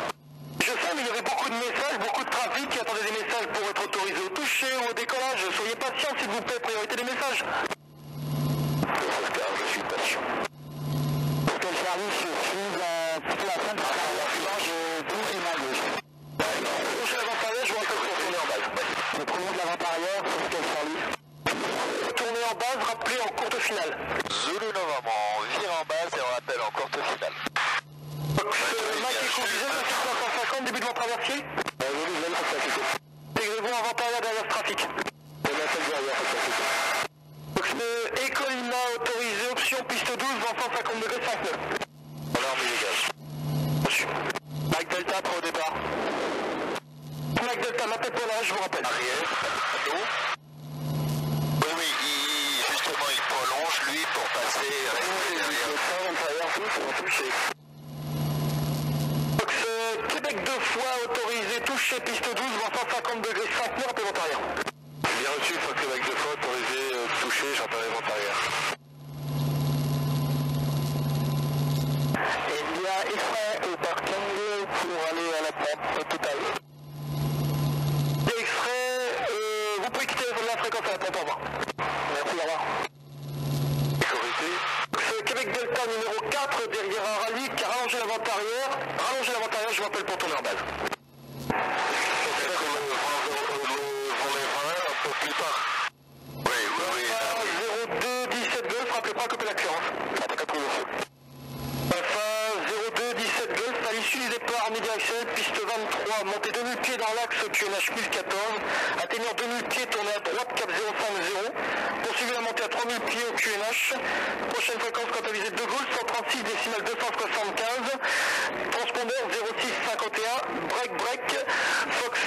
Je sais, mais il y avait beaucoup de messages, beaucoup de trafic qui attendaient des messages pour être autorisés au toucher ou au décollage. Soyez patients s'il vous plaît, priorité des messages. Je suis patient. Quel service je suis plutôt à la fin de la 12 et main gauche. Touchez l'avant-arrière, je vous rappelle pour tourner en base. Le premier de l'avant-arrière, c'est quel service? Tournez en base, rappelez en courte finale. Zulu Novembre, on vire en base et on rappelle en courte finale. Mike Echo, visez le 550, début de vent traversier. Intégrez-vous en avant-arrière derrière ce trafic. Echo Lima autorisé, option piste 12, vent 150 degrés, 5 nœuds. On est en milieu gaz. Reçu. Mike Delta, prêt au départ. Mike Delta, ma tête pour l'arrêt, je vous rappelle. Arrière, à dos. Oui, justement, il prolonge, lui, pour passer, rester derrière. Québec 2 fois autorisé, touché, piste 12, vent 150 degrés, 5 nœuds, appelez vent arrière. Bien reçu, faut que Québec 2 fois autorisé, touché, j'appelle vent arrière. Il y a extrait au parking pour aller à la pompe totale. Extrait, vous pouvez quitter la fréquence à la pompe, au revoir. Merci, au revoir. Sécurité. Québec Delta numéro 4, derrière un rallye qui a rallongé l'avant-arrière. Rallongez l'avant-arrière, je vous appelle pour tourner en base. Un peu plus tard. Oui. 02 17 Golf, rappelez pas couper l'accélérance. Alpha 02 17 Golf, à l'issue du départ mi-directionnel, piste 23, montez 2000 pieds dans l'axe QNH 1014, atteignant 2000 pieds, tournez à droite, cap 050, poursuivez la montée à 3000 pieds au QNH, prochaine fréquence quant à visée de Gaulle, 136 décimales 275, transpondeur 0651, break, Fox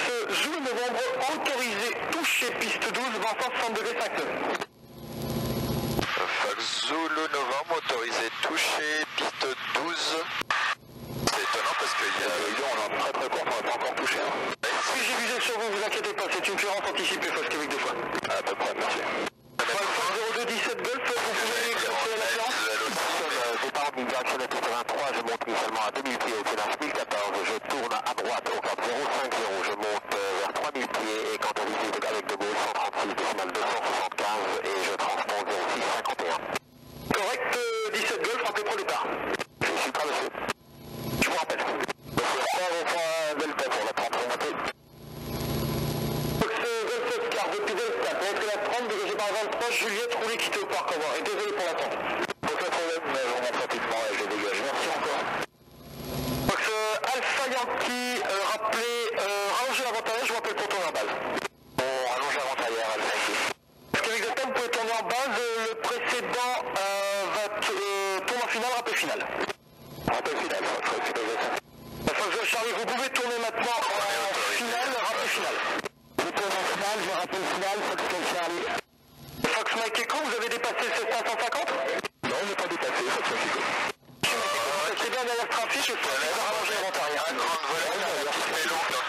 Zulu Novembre, autorisé, touché, piste 12, vent 160 degrés 5 nœuds. Fox Zulu Novembre, autorisé, touché, piste 12. C'est étonnant parce qu'il y a on est très très court, on n'a pas encore touché. Si j'ai visé sur vous, vous inquiétez pas, c'est une clearance anticipée, Fox Québec 2 fois. À peu près, merci. Alpha 02 17 Golf, vous pouvez exercer la clearance. Départ en directionnel piste 23, je monte initialement à 2000 pieds au QNH 1014, je tourne à droite au cap 050, je monte vers 3000 pieds et quant à visée avec de Gaulle, 136 décimales 275 et je transponde 0651. Correct, 17 Golf, rappelez pour le départ. Je suis prêt, monsieur. Je vous rappelle. Delta pour la 30 montée. Fox Golf Oscar, depuis Delta, pour entrer la 30, dégagé par 23, Juliette, roulez, quittez au parc, au revoir, et désolé pour l'attente. Aucun problème, mais on monte rapidement et je dégage. Merci encore. Fox Alpha Yankee, rappelez, rallongez l'avant-arrière, je vous rappelle pour tourner en base. On rallonge l'avant-arrière, Alpha Yankee. Parce qu'avec Delta, vous pouvez tourner en base, le précédent va tourner en finale, rappel final. Rappel final, Fox Charlie, vous pouvez tourner maintenant en finale, rappel final. Je tourne en finale, je rappelle final, Fox Charlie. Fox Mike Echo, vous avez dépassé le 550? Non, on n'est pas dépassé, Fox Echo. C'est bien derrière ce trafic, je peux rallonger l'avant-arrière. Un grand volet qui fait long. Non,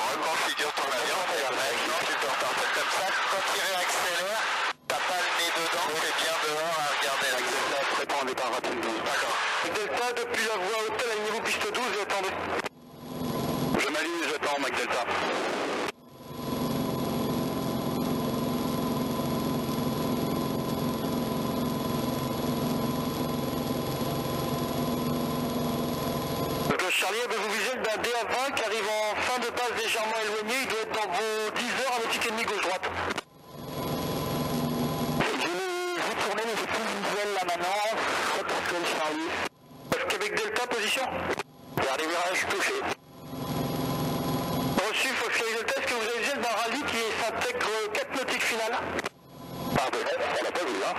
reconfigure ton avion, maintenant tu peux repartir comme ça. Quand il réaccélère, t'as pas le nez dedans, t'es bien dehors à regarder l'accélérateur. Prépare un départ rapide. D'accord. Delta, depuis la voie hôtel, alignez-vous piste 12 et attendez. Je m'aligne et j'attends, Mac Delta. Charlie, avez-vous visé d'un DA20 qui arrive en fin de passe légèrement éloigné, il doit être dans vos 10 heures à nautique et demi gauche-droite. Vous tournez, mais j'ai plus visuel là maintenant. Fox Charlie. Québec Delta, position. Dernier virage touché. reçu, Fox Delta, est-ce que vous avez vu d'un rallye qui s'intègre 4 nautiques finales? Pardon, on l'a pas vu là.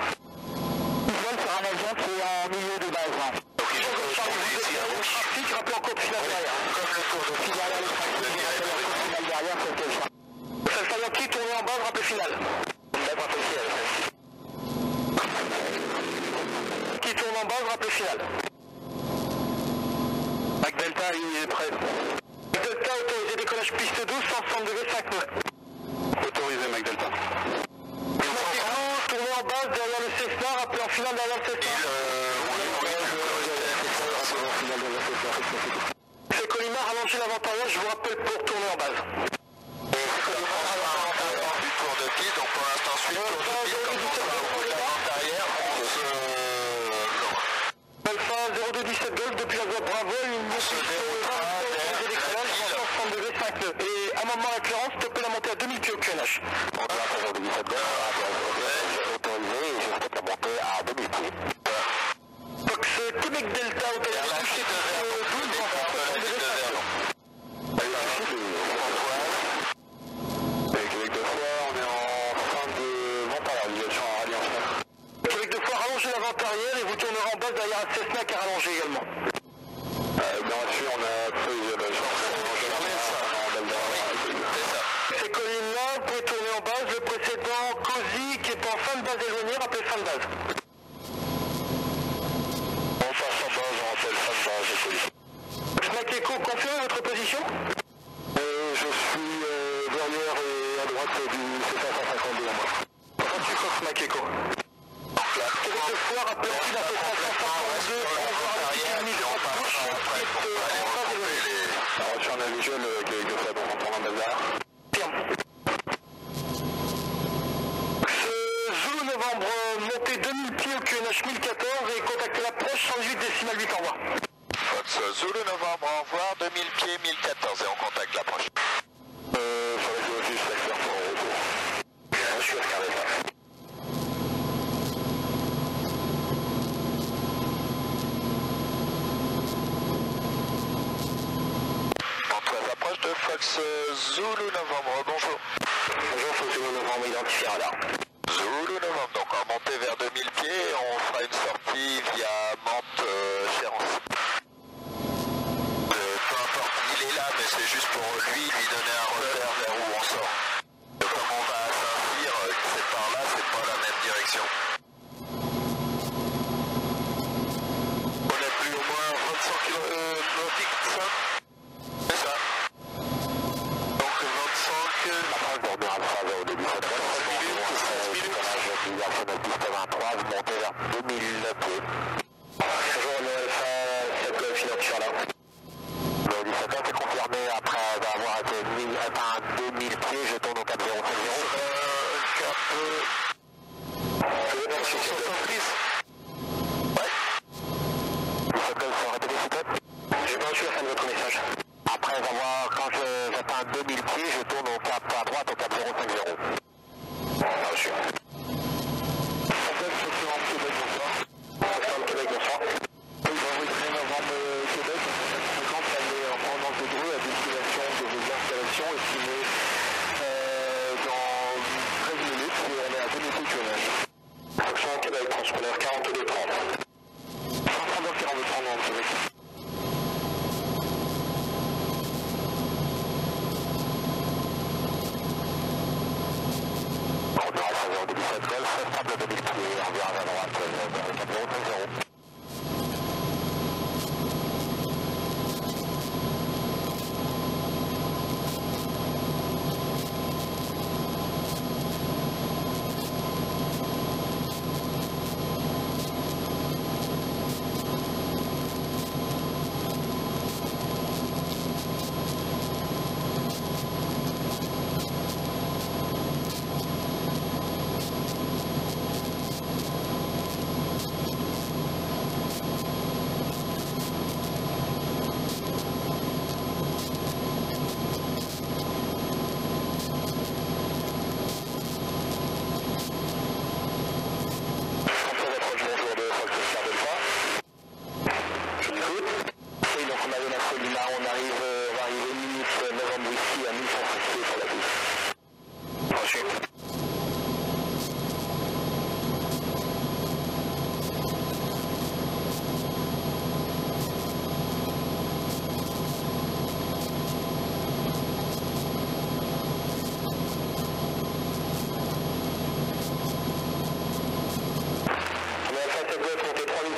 Ils veulent faire un avion qui est en milieu de base. Donc ils vont faire un trafic, rappelez encore de finale derrière. Comme le tour de finale, le trafic, finale derrière, c'est quel choix? Ça le avion qui tourne en base, rappel final. Qui tourne en base, rappel final. Mac Delta, il est prêt. Mac Delta, autorisé décollage piste 12, 160 degrés, 5 nœuds. Autorisé, Mac Delta. Tourné en base derrière le Cessna, rappelé en finale derrière le Cessna. C'est Colima, rallongez l'avant-arrière, je vous rappelle pour tourner en base. Du tour de piste, donc pour l'instant suite, tour de piste, quand on sera au bout de l'avant-arrière, Alpha 0217 Golf depuis la voie Bravo, une montée de décollage, 160 degrés, 5 nœuds. Et amendement récurrent, stoppez la montée à 2000 pieds au QNH. On va faire 0217 Golf, autorisé et je stoppe la montée à 2000 pieds. Donc c'est Québec Delta, autorisé touché piste 12, 160 degrés, 5 nœuds. Québec de Foix, on est en fin de vente à la réalisation en rallye en fer. Québec de Foix, rallongez l'avant-arrière et vous tournerez en base derrière un Cessna qui est rallongé également. Bien reçu, on a pris le Ces collines-là, vous pouvez tourner en base. Le précédent, COSI, qui est en fin de base éloignée, rappelle fin de base. On passe en base, on rappelle fin de base, c'est colis. Snack Echo, confirmez votre position? Je suis derrière et à droite du C552 en moi. Reçu Fox Snack Echo. Québec de Foix, rappelez aussi la C552, on va arriver à 1000 en touche, qui est en phase éloignée. Reçu un avis visuel Québec de Foix, donc on prend un bazar. Zulu Novembre, montée 2000 pieds au QNH 1014 et contactez l'approche 108 décimal 8 au revoir. Fox Zulu Novembre, au revoir, 2000 pieds, 1014 et on contacte l'approche. Faudrait que je aussi secteur pour le retour. Je suis à regarder ça. Entre l'approche de Fox Zulu Novembre, bonjour. Bonjour, Fox Zulu Novembre, identifié radar. Zulu Novembre, donc en montée vers 2000 pieds, on fera une sortie via Mantes-Chérancy. Peu importe, il est là, mais c'est juste pour lui donner un repère vers où on sort. Et comme on va à Saint-Cyr, c'est par là, c'est pas la même direction. On a plus au moins 25 km, ça? C'est ça. Donc 25... Après, je dormir à phase au début de cette fois. 16 minutes. National piste 23, vous montez vers 2000 pieds. Bonjour, le Alpha 7 Golf identifié là. Le 17 c'est confirmé après avoir atteint 2000 pieds, je tourne au cap 050. Cap... sur 70. Ouais. 17 Golf, répétez s'il vous plaît. J'ai pas reçu la fin de votre message. Après avoir, quand j'atteins 2000 pieds, je tourne au cap à droite, au cap 050. Pas reçu. Québec, bonsoir. Oui, bonjour, novembre Québec, 50, allez en angle de grue à destination de vos installations, estimées dans 13 minutes, et on est à 2 minutes de QNH. Fonction Québec, transpondeur 4230. Transpondeur 4230 dans Québec. On est à 017 Golf, stable de 2000 pieds, on vient à droite, dans le cap 050.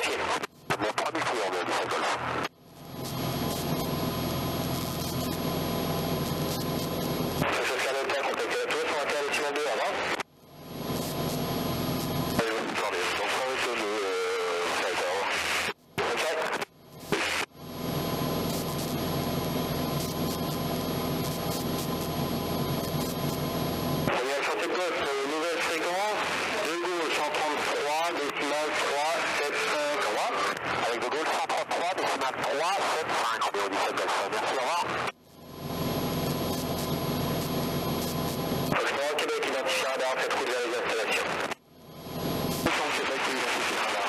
modifié. Bon, 3000 couleurs de 17 Golf. C'est le canal contacté la tour, sur un canal bâtiment 2, avant. Allez, vous attendez, donc on va le contact. Nouvelle fréquence, de Gaulle 133, décimale 375, avec de Gaulle 133, décimale 375, en BO17 Golf. Merci, au revoir. Foxtrot, Québec, identifié radar, faites rouler les installations. Québec, identifié radar.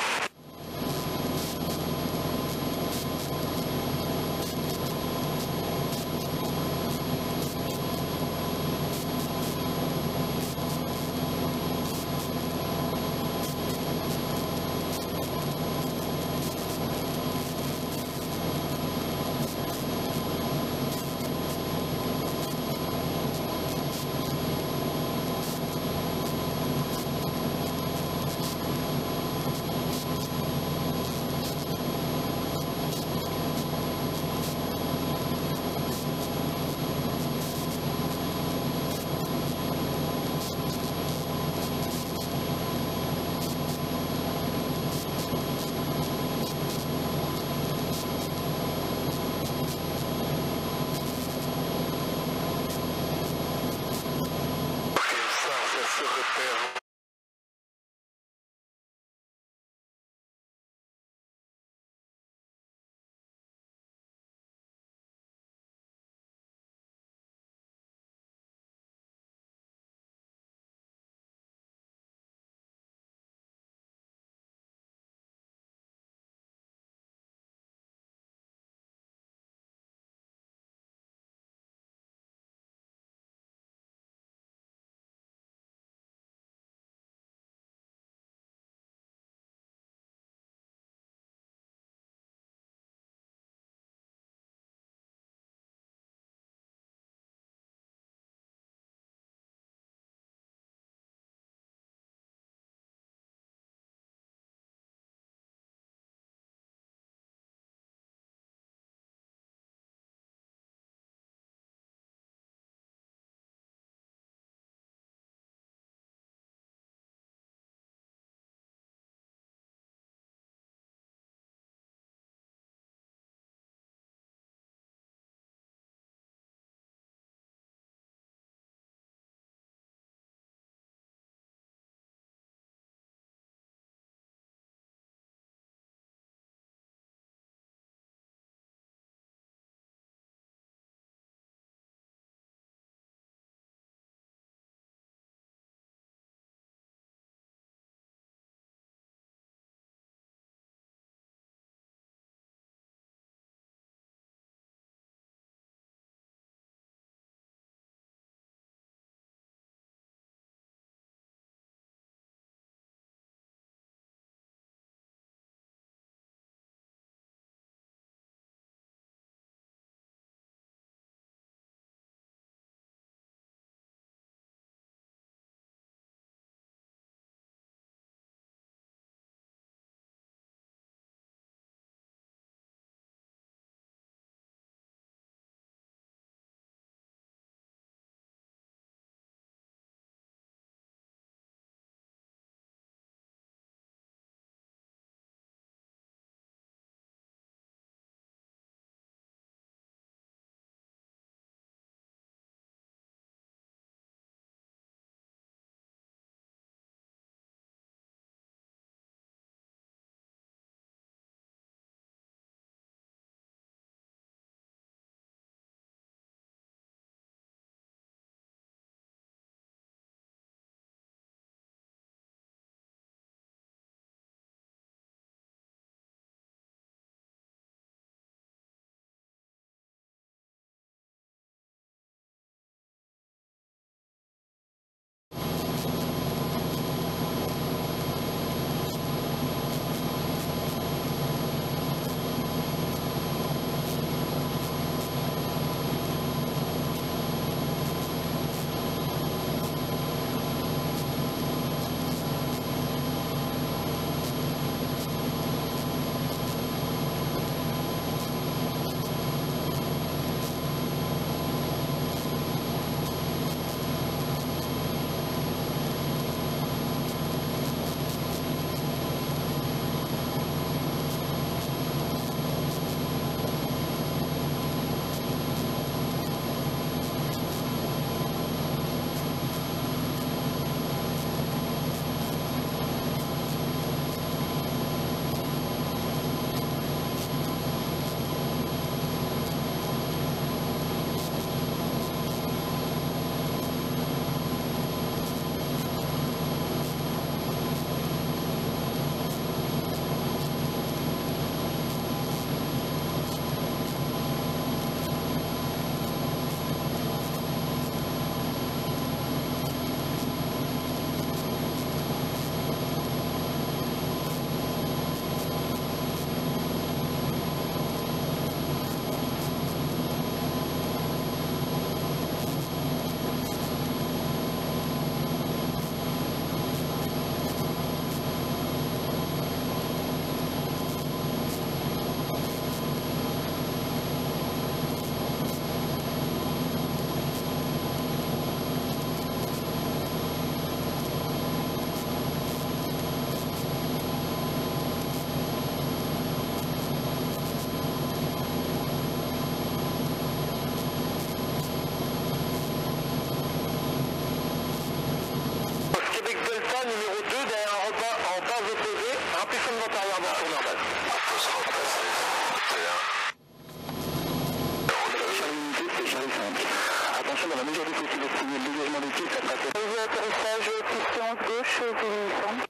gauche, Zulu 800.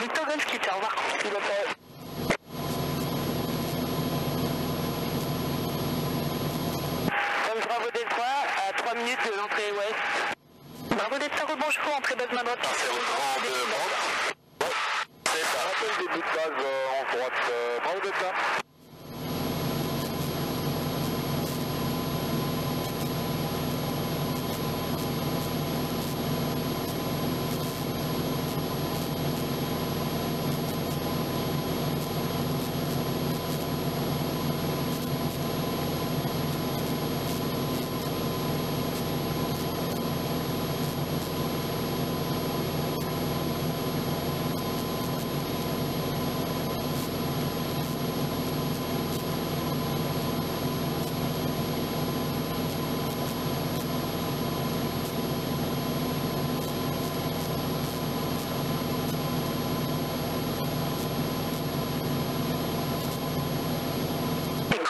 Victor Golf quitte, au revoir. Bravo Delta, à 3 minutes de l'entrée ouest. Bravo Delta, rebranche-vous, entrée base main droite. C'est au grand de bande. C'est ça. Rappel début de base en droite. Bravo Delta.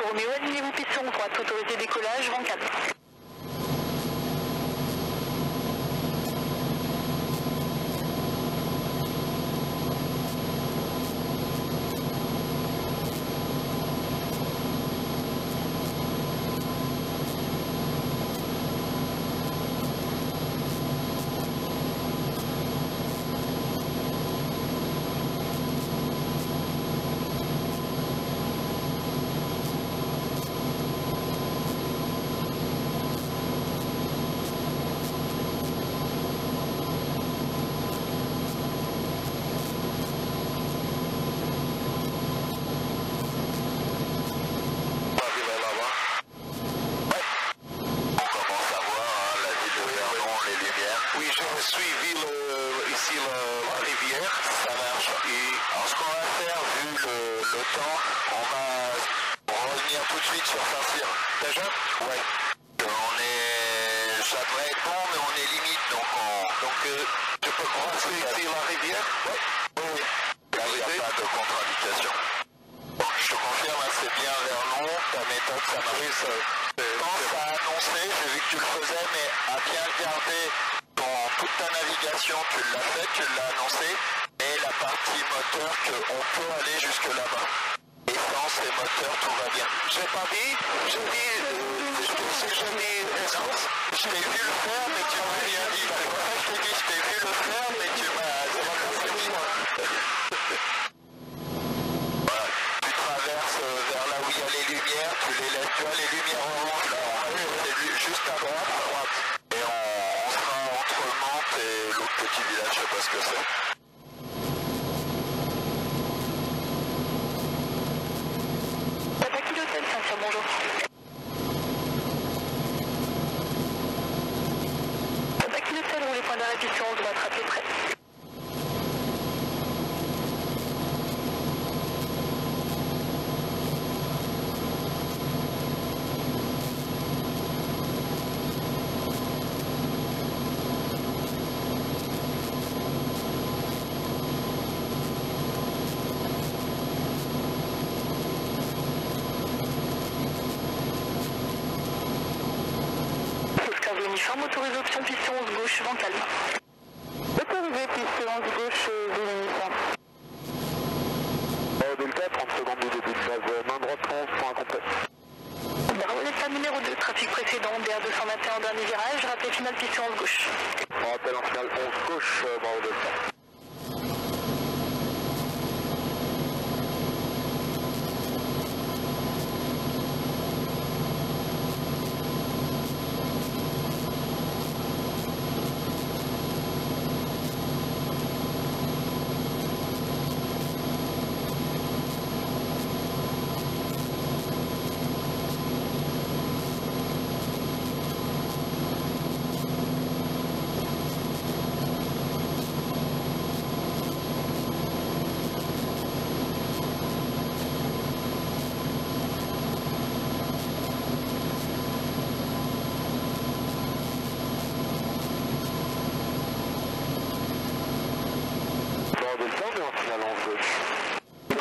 Romeo, alignez-vous piston droite, autorisé décollage, vent 4. Uniforme, autorisé option piston 11 gauche, vent calme. Autorisé piston 11 gauche, uniforme. Delta, 30 secondes de début de base, main droite 11, point complet. Bravo, l'état numéro 2, trafic précédent, BR221 dernier virage, rappel final piston 11 gauche. Rappel en final 11 gauche, bravo Delta.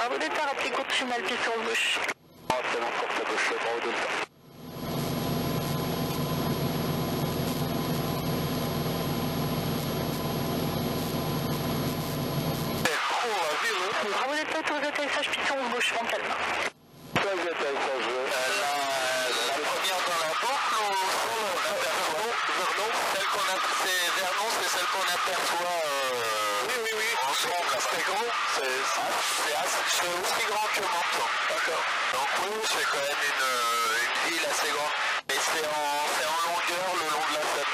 Bravo Delta, rappelez courte finale, piste 11 gauche. Ah, c'est long, courte à gauche, bravo Delta. Bravo Delta, tour d'atterrissage, piste 11 gauche, vent calme. La première dans la boucle ou Vernon? Celle qu'on a, c'est Vernon, c'est celle qu'on aperçoit oui. Ensemble, là, c'est gros, c'est aussi grand que Menton. D'accord. Donc oui, c'est quand même une ville assez grande. Et c'est en longueur le long de la Seine.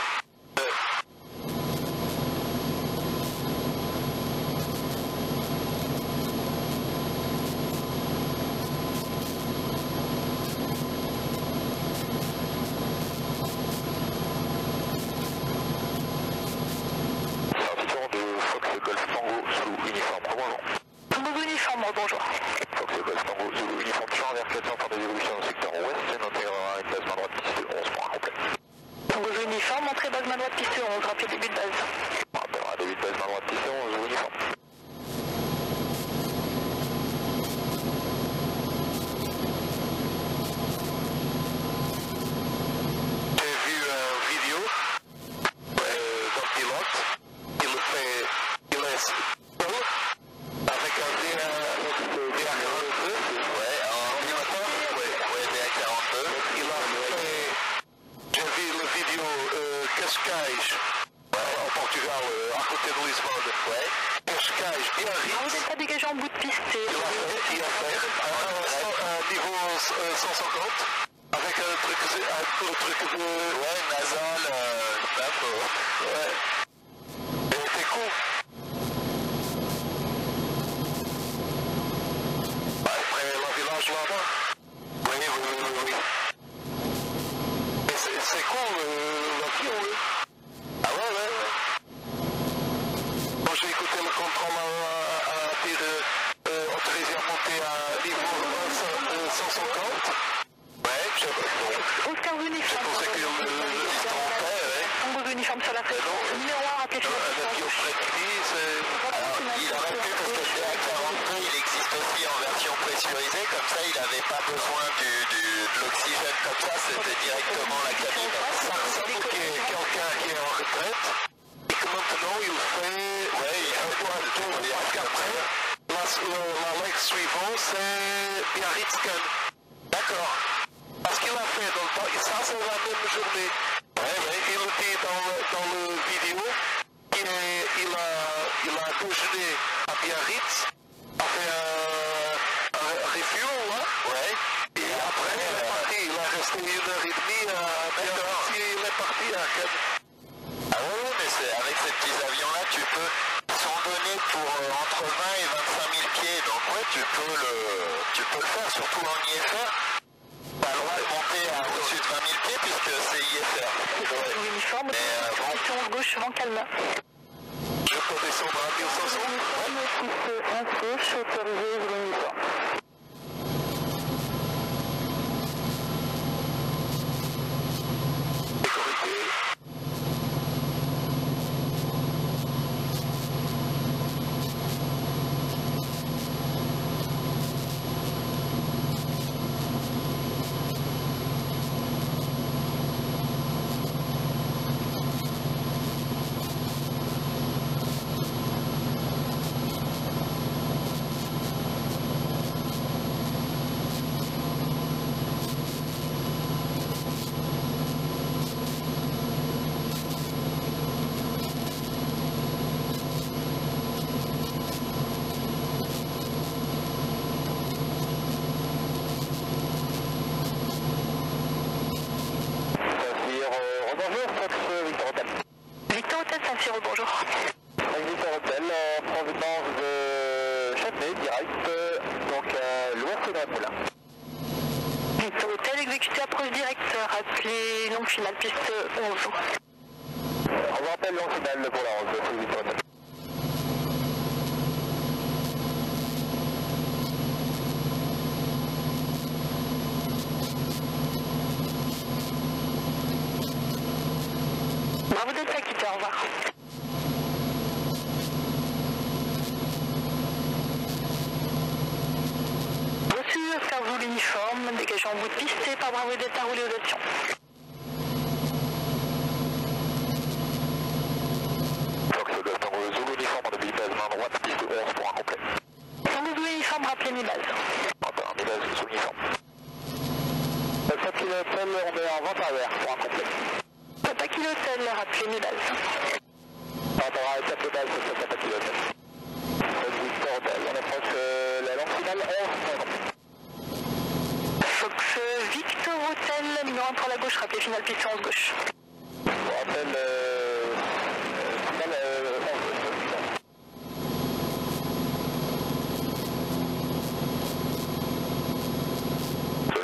Bonjour. Fox Golf Tango Zulu uniforme champ vers 400 pour des évolutions au secteur ouest, et intégrera une base main droite piste 11 pour un complet. Tango Zulu uniforme, entrée base main droite piste 11, rappelez début de base. On rappellera début de base main droite piste 11 Zulu uniforme. J'ai vu vidéo d'un pilote, il laisse avec un DA42, ouais, en pilotant, ouais, DA42. Il a fait, j'ai vu la vidéo Cascais, en Portugal, à côté de Lisbonne, ouais. Cascais et Vous n'êtes pas dégagé en bout de piste. il a fait un niveau 150, avec un truc de, ouais, nasal, ouais. Et c'est cool. Après le village là-bas. Oui. Et c'est cool l'avion, oui. Ah ouais. Bon, j'ai écouté le contrôle à dire autorisé à monter à niveau 150. Ouais, Oscar uniforme. je pensais que le trompait, ouais. Tango uniforme sur la fête. Numéro 1, rappelez Un avion près de lui, alors, il aurait pu, parce que le DA42, il existe aussi en version pressurisée, comme ça, il n'avait pas besoin de l'oxygène comme ça, c'était directement la cabine. Ça ressemble qu'il y ait quelqu'un qui est en retraite, et que maintenant, il fait, ouais, il fait quoi de tout, parce qu'après, la leg suivante, c'est Biarritz-Cannes. D'accord. Parce qu'il a fait, donc, ça, c'est la même journée. Ouais, il le dit dans le vidéo. Il a déjeuné à Biarritz, a fait un refuel, là, ouais. Et après, il est parti, il a resté 1h30 à Biarritz et il est parti à Cannes. Ah oui, mais c'est avec ces petits avions-là, ils sont donnés pour entre 20 et 25 000 pieds, donc ouais, tu peux le faire, surtout en IFR. Pas le droit de monter à au-dessus de 20 000 pieds puisque c'est IFR. Uniforme, piste 11 gauche, vent calme. Je peux descendre à 1500. Piste 11 gauche, autorisé, uniforme. Bonjour. Victor Hôtel, provenance de Châtenay, direct, donc à l'ouest de la Moulin. Victor Hôtel, exécuté approche directe, rappelez longue finale, piste 11. On vous rappelle longue finale pour la 11, c'est Victor Hôtel. Bravo Delta, quittez, au revoir. suis en bout de piste et par Bravo Delta roulé aux options. Fox Golf Tango Zulu uniforme en début de base, main droite, piste 11 pour un complet. Tango Zulu uniforme, rappelez mi-base. Attends, mi-base sous uniforme. 7 kilo Hotel, on est en vente arrière pour un complet. Papa Kilo Hotel, rappelez mi-base. Attends, arrête 4 de base, c'est Papa Kilo Hotel. Victor Hotel, on approche la langue finale 11. Fox Victor Hotel, numéro 1 pour la gauche, rappelez finale piste 11 gauche. On rappelle finale 11 gauche.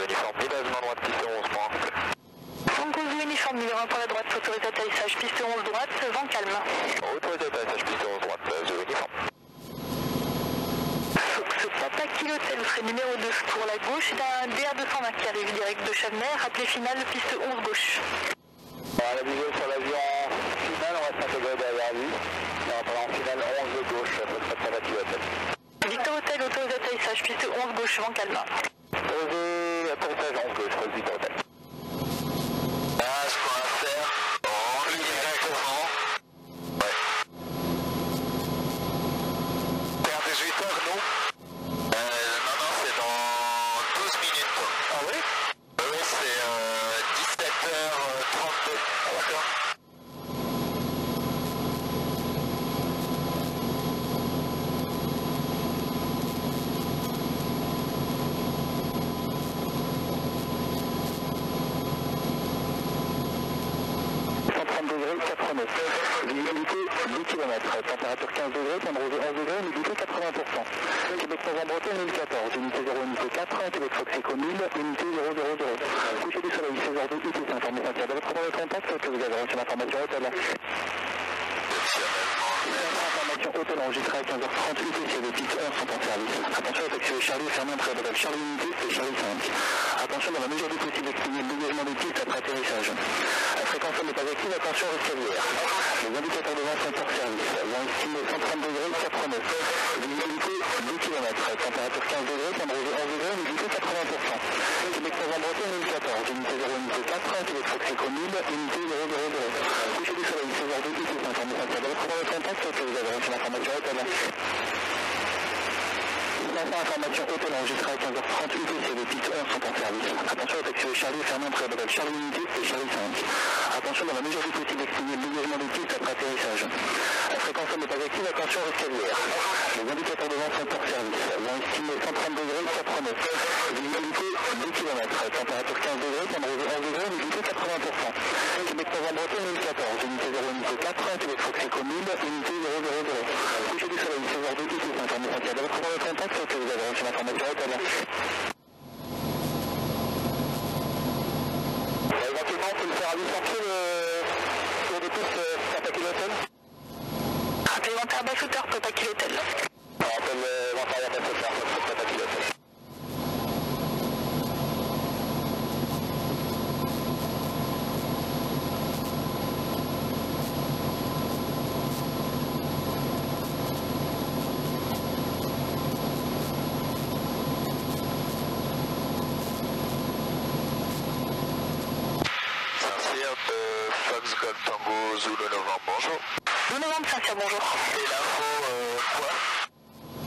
Uniforme, mi-base, main droite, piste 11 pour un complet. Tango Zulu uniforme, numéro 1 pour la droite, autorisé atterrissage, piste 11 droite, vent calme. Autorisé atterrissage, piste 11 droite, Zulu uniforme. Papa Kilo Hotel, vous serez numéro 2 pour la gauche, et un DR220 qui arrive direct de Chavener, rappelez finale piste 11 gauche. La visuelle sur l'avion final, on reste un peu derrière lui. Et on va en finale 11 de gauche, ça sera Papa Kilo Hotel. Victor Hotel, autorisé atterrissage, piste 11 gauche, vent calme. Autorisé atterrissage 11 gauche, pose Victor Hotel. Là, ce qu'on va faire, on ligne directement. Ouais. Vers 18h, nous non, c'est dans 12 minutes. Ah oui? Oui, c'est 17h32. Ah, d'accord. Visibilité 10 km, température 15 degrés, point de rosée 11 degrés, humidité 80%. Québec Breton 1014, unité 0, unité 4, Québec Fox Echo 1000, unité 000. Coucher du soleil 16h02, UTC information fiable. Votre premier contact, que vous avez reçu l'information hôtel. Information hôtel enregistrée à 15h30, UTC, les pistes 11 sont en service. Attention, effectuez Charlie, fermé entre les modèles Charlie unité et Charlie 5. Attention, dans la mesure du possible, expliquez le dégagement des pistes après atterrissage. La fréquence n'est pas active, attention aux escaliers. Les indicateurs de vent sont hors service. Vent estimé 130 degrés, 4 nœuds. Visibilité 10 km, température 15 degrés, point de rosée 11 degrés, humidité 80%. Québec Breton 1014, unité 0, unité 4, Québec Fox Echo 1000, unité 000. Coucher du soleil 16h02, UTC information fiable. Votre premier contact, que vous avez reçu l'information hôtel. Information hôtel enregistrée à 15h30, UTC, les pistes 11 sont en service. Attention, effectuez Charlie, fermé entre les modèles Charlie unité et Charlie 5. Attention, dans la mesure du possible, exprimer le dégagement des pistes après atterrissage. La fréquence n'est pas active, attention aux escaliers. Les indicateurs de vent sont hors service. Vent estimé 130 degrés, 4 nœuds. Visibilité 10 km, température 15 degrés, point de rosée 11 degrés, humidité 80%. Québec Breton 1014, unité 0, unité 4, Québec Fox Echo 1000, unité 000. Coucher du soleil 16h02, UTC information fiable. Votre premier contact, que vous avez reçu l'information hôtel. Éventuellement, on peut le faire avis sur des pistes Papa Kilo Hotel. Rappelez Ventard basse hauteur, Papa Kilo Hotel. On rappelle Ventard basse hauteur, Papa Kilo Hotel. Fox Golf Tango Zulu Novembre, bonjour. Zulu Novembre, Saint-Cyr, bonjour. Et l'info, quoi?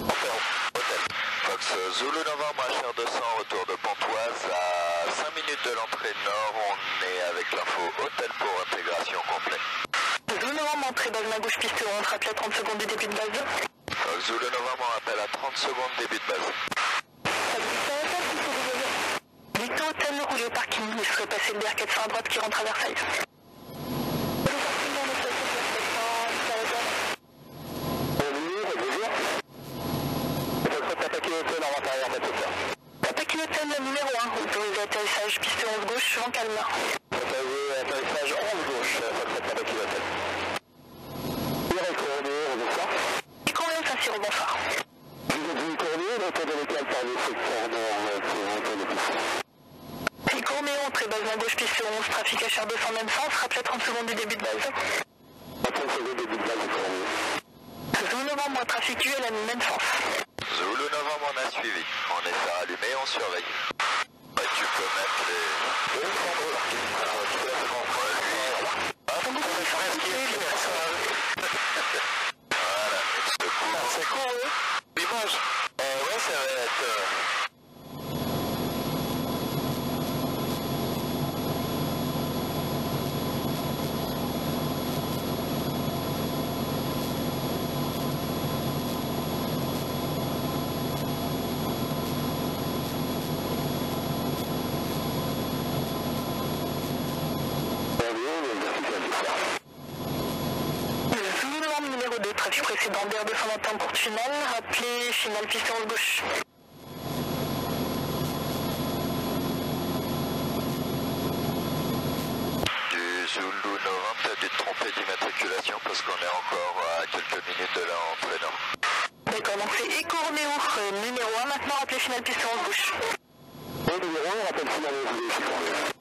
Hôtel. Fox Zulu Novembre, HR200, retour de Pontoise, à 5 minutes de l'entrée nord. On est avec l'info hôtel pour intégration complète. Zulu Novembre, entrée base main gauche, piste 11, rappelez à 30 secondes du début de base. Fox Zulu Novembre, on rappelle à 30 secondes début de base. Victor Hotel, roulé au parking, il serait passé le BR400 à droite qui rentre à Versailles. Papa Kilo Hotel, numéro 1, autorisé atterrissage, piste 11 gauche, vent calme. Atterrissage 11 gauche, Papa Kilo Hotel. Courrier Saint-Cyr, bonsoir. Vous êtes venu courrier, retour de l'école par le secteur nord pour retour de piste. Picornéo, entrée base main gauche, piste 11, trafic HR200 même sens, rappelez à 30 secondes du début de base. 30 secondes début de base, courrier. Zulu Novembre, trafic UL à même sens. Zulu Novembre, on a suivi. On est phare allumé, on surveille. Ouais, tu peux précédent BR221 pour tunnel, rappelez finale piste 11 gauche. Du Zulu Novembre, t'as dû te tromper d'immatriculation parce qu'on est encore à quelques minutes de la rentrée. D'accord, donc c'est Eco Romeo numéro 1, maintenant rappelez finale piste 11 gauche. Numéro 1, rappelle finale 11 gauche.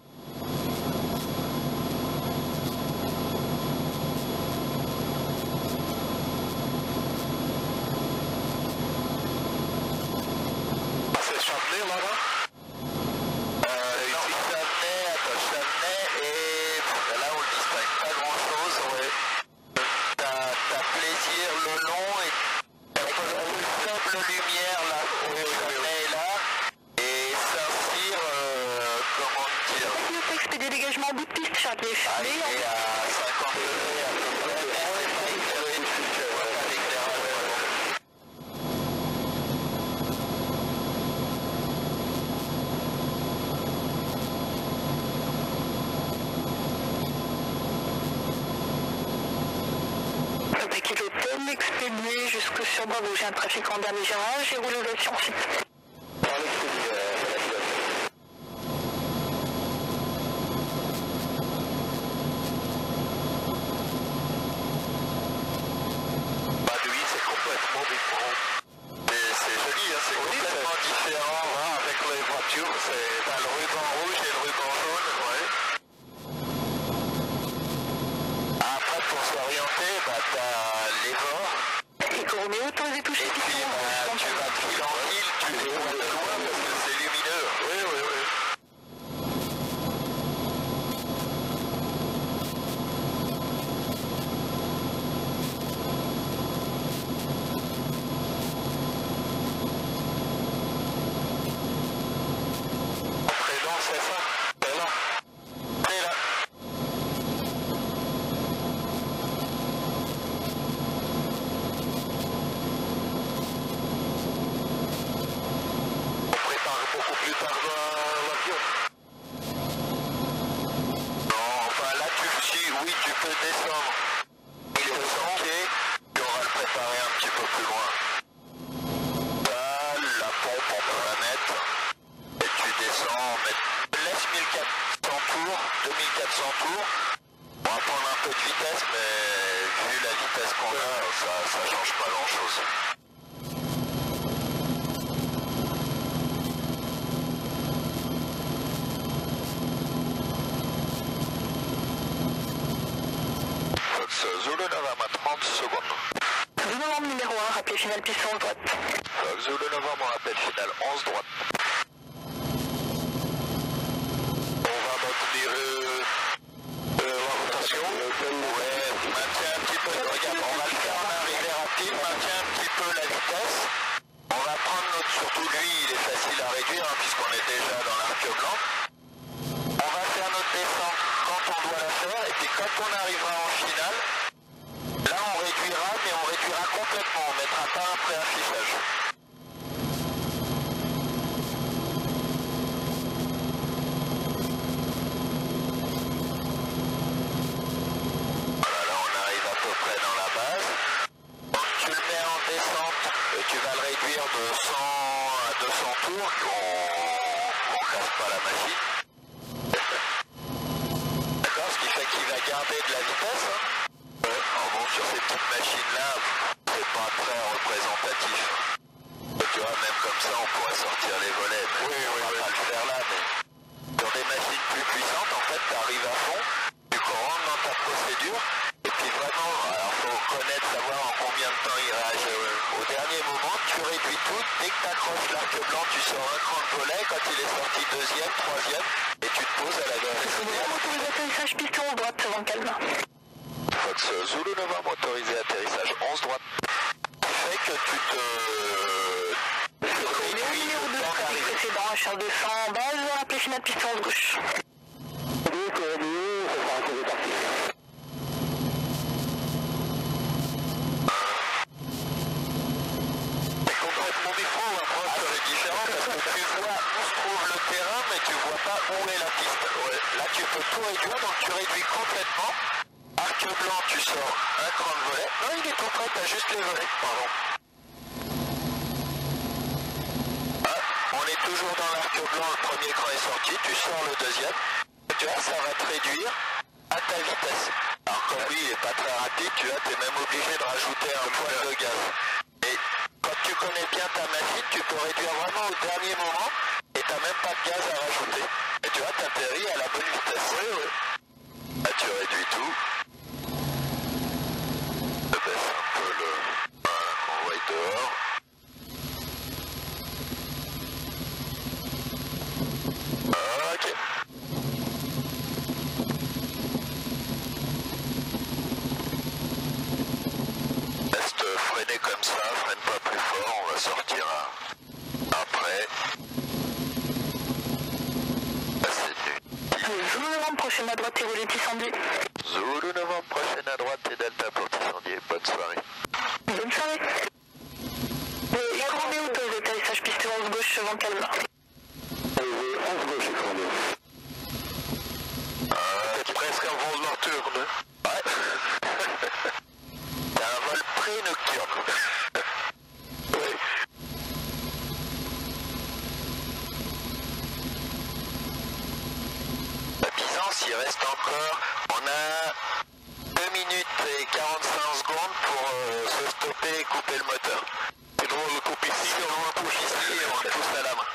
C'est Châtelet là-bas ici Châtelet et là on ne distingue pas grand chose. Ouais. T'as Plaisir le long et une simple lumière là, Châtelet est là et Saint-Cyr, comment dire, Le expédié dégagement en bout de piste, Châtelet. il est à 50 degrés à peu près, mais c'est pas éclairé, pas d'éclairage. Kilo Tom expédié jusque sur Bravo, j'ai un trafic en dernier virage et roulisation ensuite. Bah lui c'est complètement différent. C'est joli, hein, c'est complètement différent hein, avec les voitures. T'as le ruban rouge et le ruban jaune. Ouais. Après pour s'orienter, bah, t'as l'Evor. Eco Romeo, autorisé toucher Et puis piste 11 bah, tu vas de fil en fil, tu les vois de loin parce que c'est lumineux. Oui, oui, oui. Présent, c'est ça. C'est là. C'est là. On prépare beaucoup plus tard l'avion. Non, enfin là tu le suis, oui, tu peux descendre. Il est descendu, puis on va le préparer un petit peu plus loin. Là, la pompe, on peut la mettre. Et tu descends, mais laisse 1400 tours, 2400 tours. On va prendre un peu de vitesse, mais vu la vitesse qu'on a, ça change pas grand chose. Fox Zulu Novembre à 30 secondes. Novembre numéro 1, rappelez finale piste 11 droite. Fox Zulu Novembre, on rappelle finale 11 droite. On va maintenir la rotation. Ouais, maintiens un petit peu. Regarde, on va le faire en arrivée rapide. Maintiens un petit peu la vitesse. On va prendre notre, surtout lui, il est facile à réduire hein, puisqu'on est déjà dans l'arc blanc. On va faire notre descente quand on doit la faire et puis quand on arrivera en finale, là on réduira, mais on réduira complètement, on mettra pas un préaffichage. Voilà, là on arrive à peu près dans la base. Donc tu le mets en descente et tu vas le réduire de 100 à 200 tours, qu'on casse pas la machine. D'accord, ce qui fait qu'il va garder de la vitesse. Hein. Bon, sur ces petites machines-là, c'est pas très représentatif. Tu vois, même comme ça, on pourrait sortir les volets. Mais on va pas le faire là, mais sur des machines plus puissantes, en fait, tu arrives à fond, tu rentres dans ta procédure, et puis vraiment, alors faut connaître, savoir en combien de temps il réagit. Au dernier moment, tu réduis tout, dès que tu accroches l'arc blanc, tu sors un cran de volet, quand il est sorti deuxième, troisième, et tu te poses à la gare. Autorisé atterrissage piste 11 droite, avant calme. Fox Zulu Novembre, autorisé atterrissage 11 droite. Ce qui fait que tu te... Numéro 2, trafic précédent, Charles 200 en base, rappelez finale piste 11 gauche. Eco Romeo, ça sera un peu réparti. C'est complètement différent, l'approche est différente parce que tu vois où se trouve le terrain, mais tu vois pas où est la piste. Ouais. Là, tu peux tout réduire, donc tu réduis complètement. Arc l'arc blanc, tu sors un cran de volet. Non, il est tout prêt, t'as juste les volets, pardon. Ah, on est toujours dans l'arc blanc, le premier cran est sorti, tu sors le deuxième. Tu vois, ça va te réduire à ta vitesse. Alors comme lui, il n'est pas très rapide, tu vois, t'es même obligé de rajouter un poil de gaz. Et quand tu connais bien ta machine, tu peux réduire vraiment au dernier moment et t'as même pas de gaz à rajouter. Et tu vois, t'atterris à la bonne vitesse. Oui, oui. Là, tu réduis tout. Je baisse un peu le... Voilà, qu'on voit dehors. Ok. Reste freiner comme ça, freine pas plus fort, on va sortir après. C'est nu. Zulu Novembre, prochaine à droite et rouler Tissandier. Zulu Novembre, prochaine à droite et Delta pour Tissandier. Bonne soirée. Bonne soirée. Écran auto, atterrissage piste 11 gauche, vent calme. 11 gauche, écran B. C'est presque un vol nocturne. Ouais. C'est un vol pré-nocturne. Oui. La Byzance, il reste encore... On a 2 minutes et 45 secondes pour se stopper et couper le moteur. Et donc on le coupe ici, on le coupe ici et on le pousse à la main.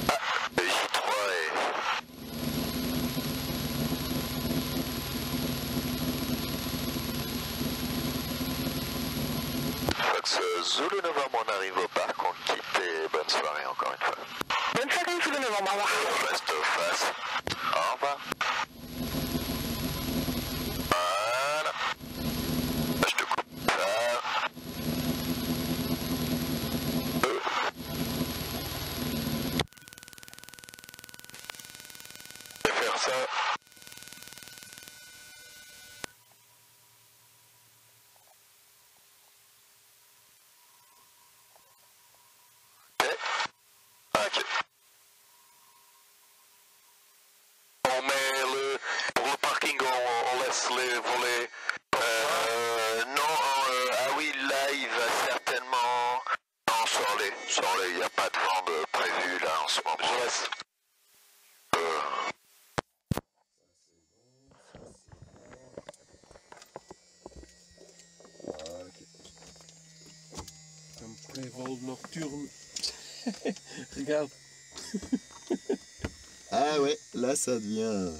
Ah, le J3 est... Fox Zulu Novembre, on arrive au parc, on quitte et bonne soirée encore une fois. Bonne soirée, Zulu Novembre, au revoir. On reste face. Au revoir. Voilà. Je te coupe ça. Je vais faire ça. Ok. On met pour le parking, on laisse les volets. Non, ah oui, là il va certainement. Non, sors-les, il n'y a pas de vent prévu là en ce moment. Je laisse. Un pré-vol nocturne. Regarde. Ah ouais, là ça devient...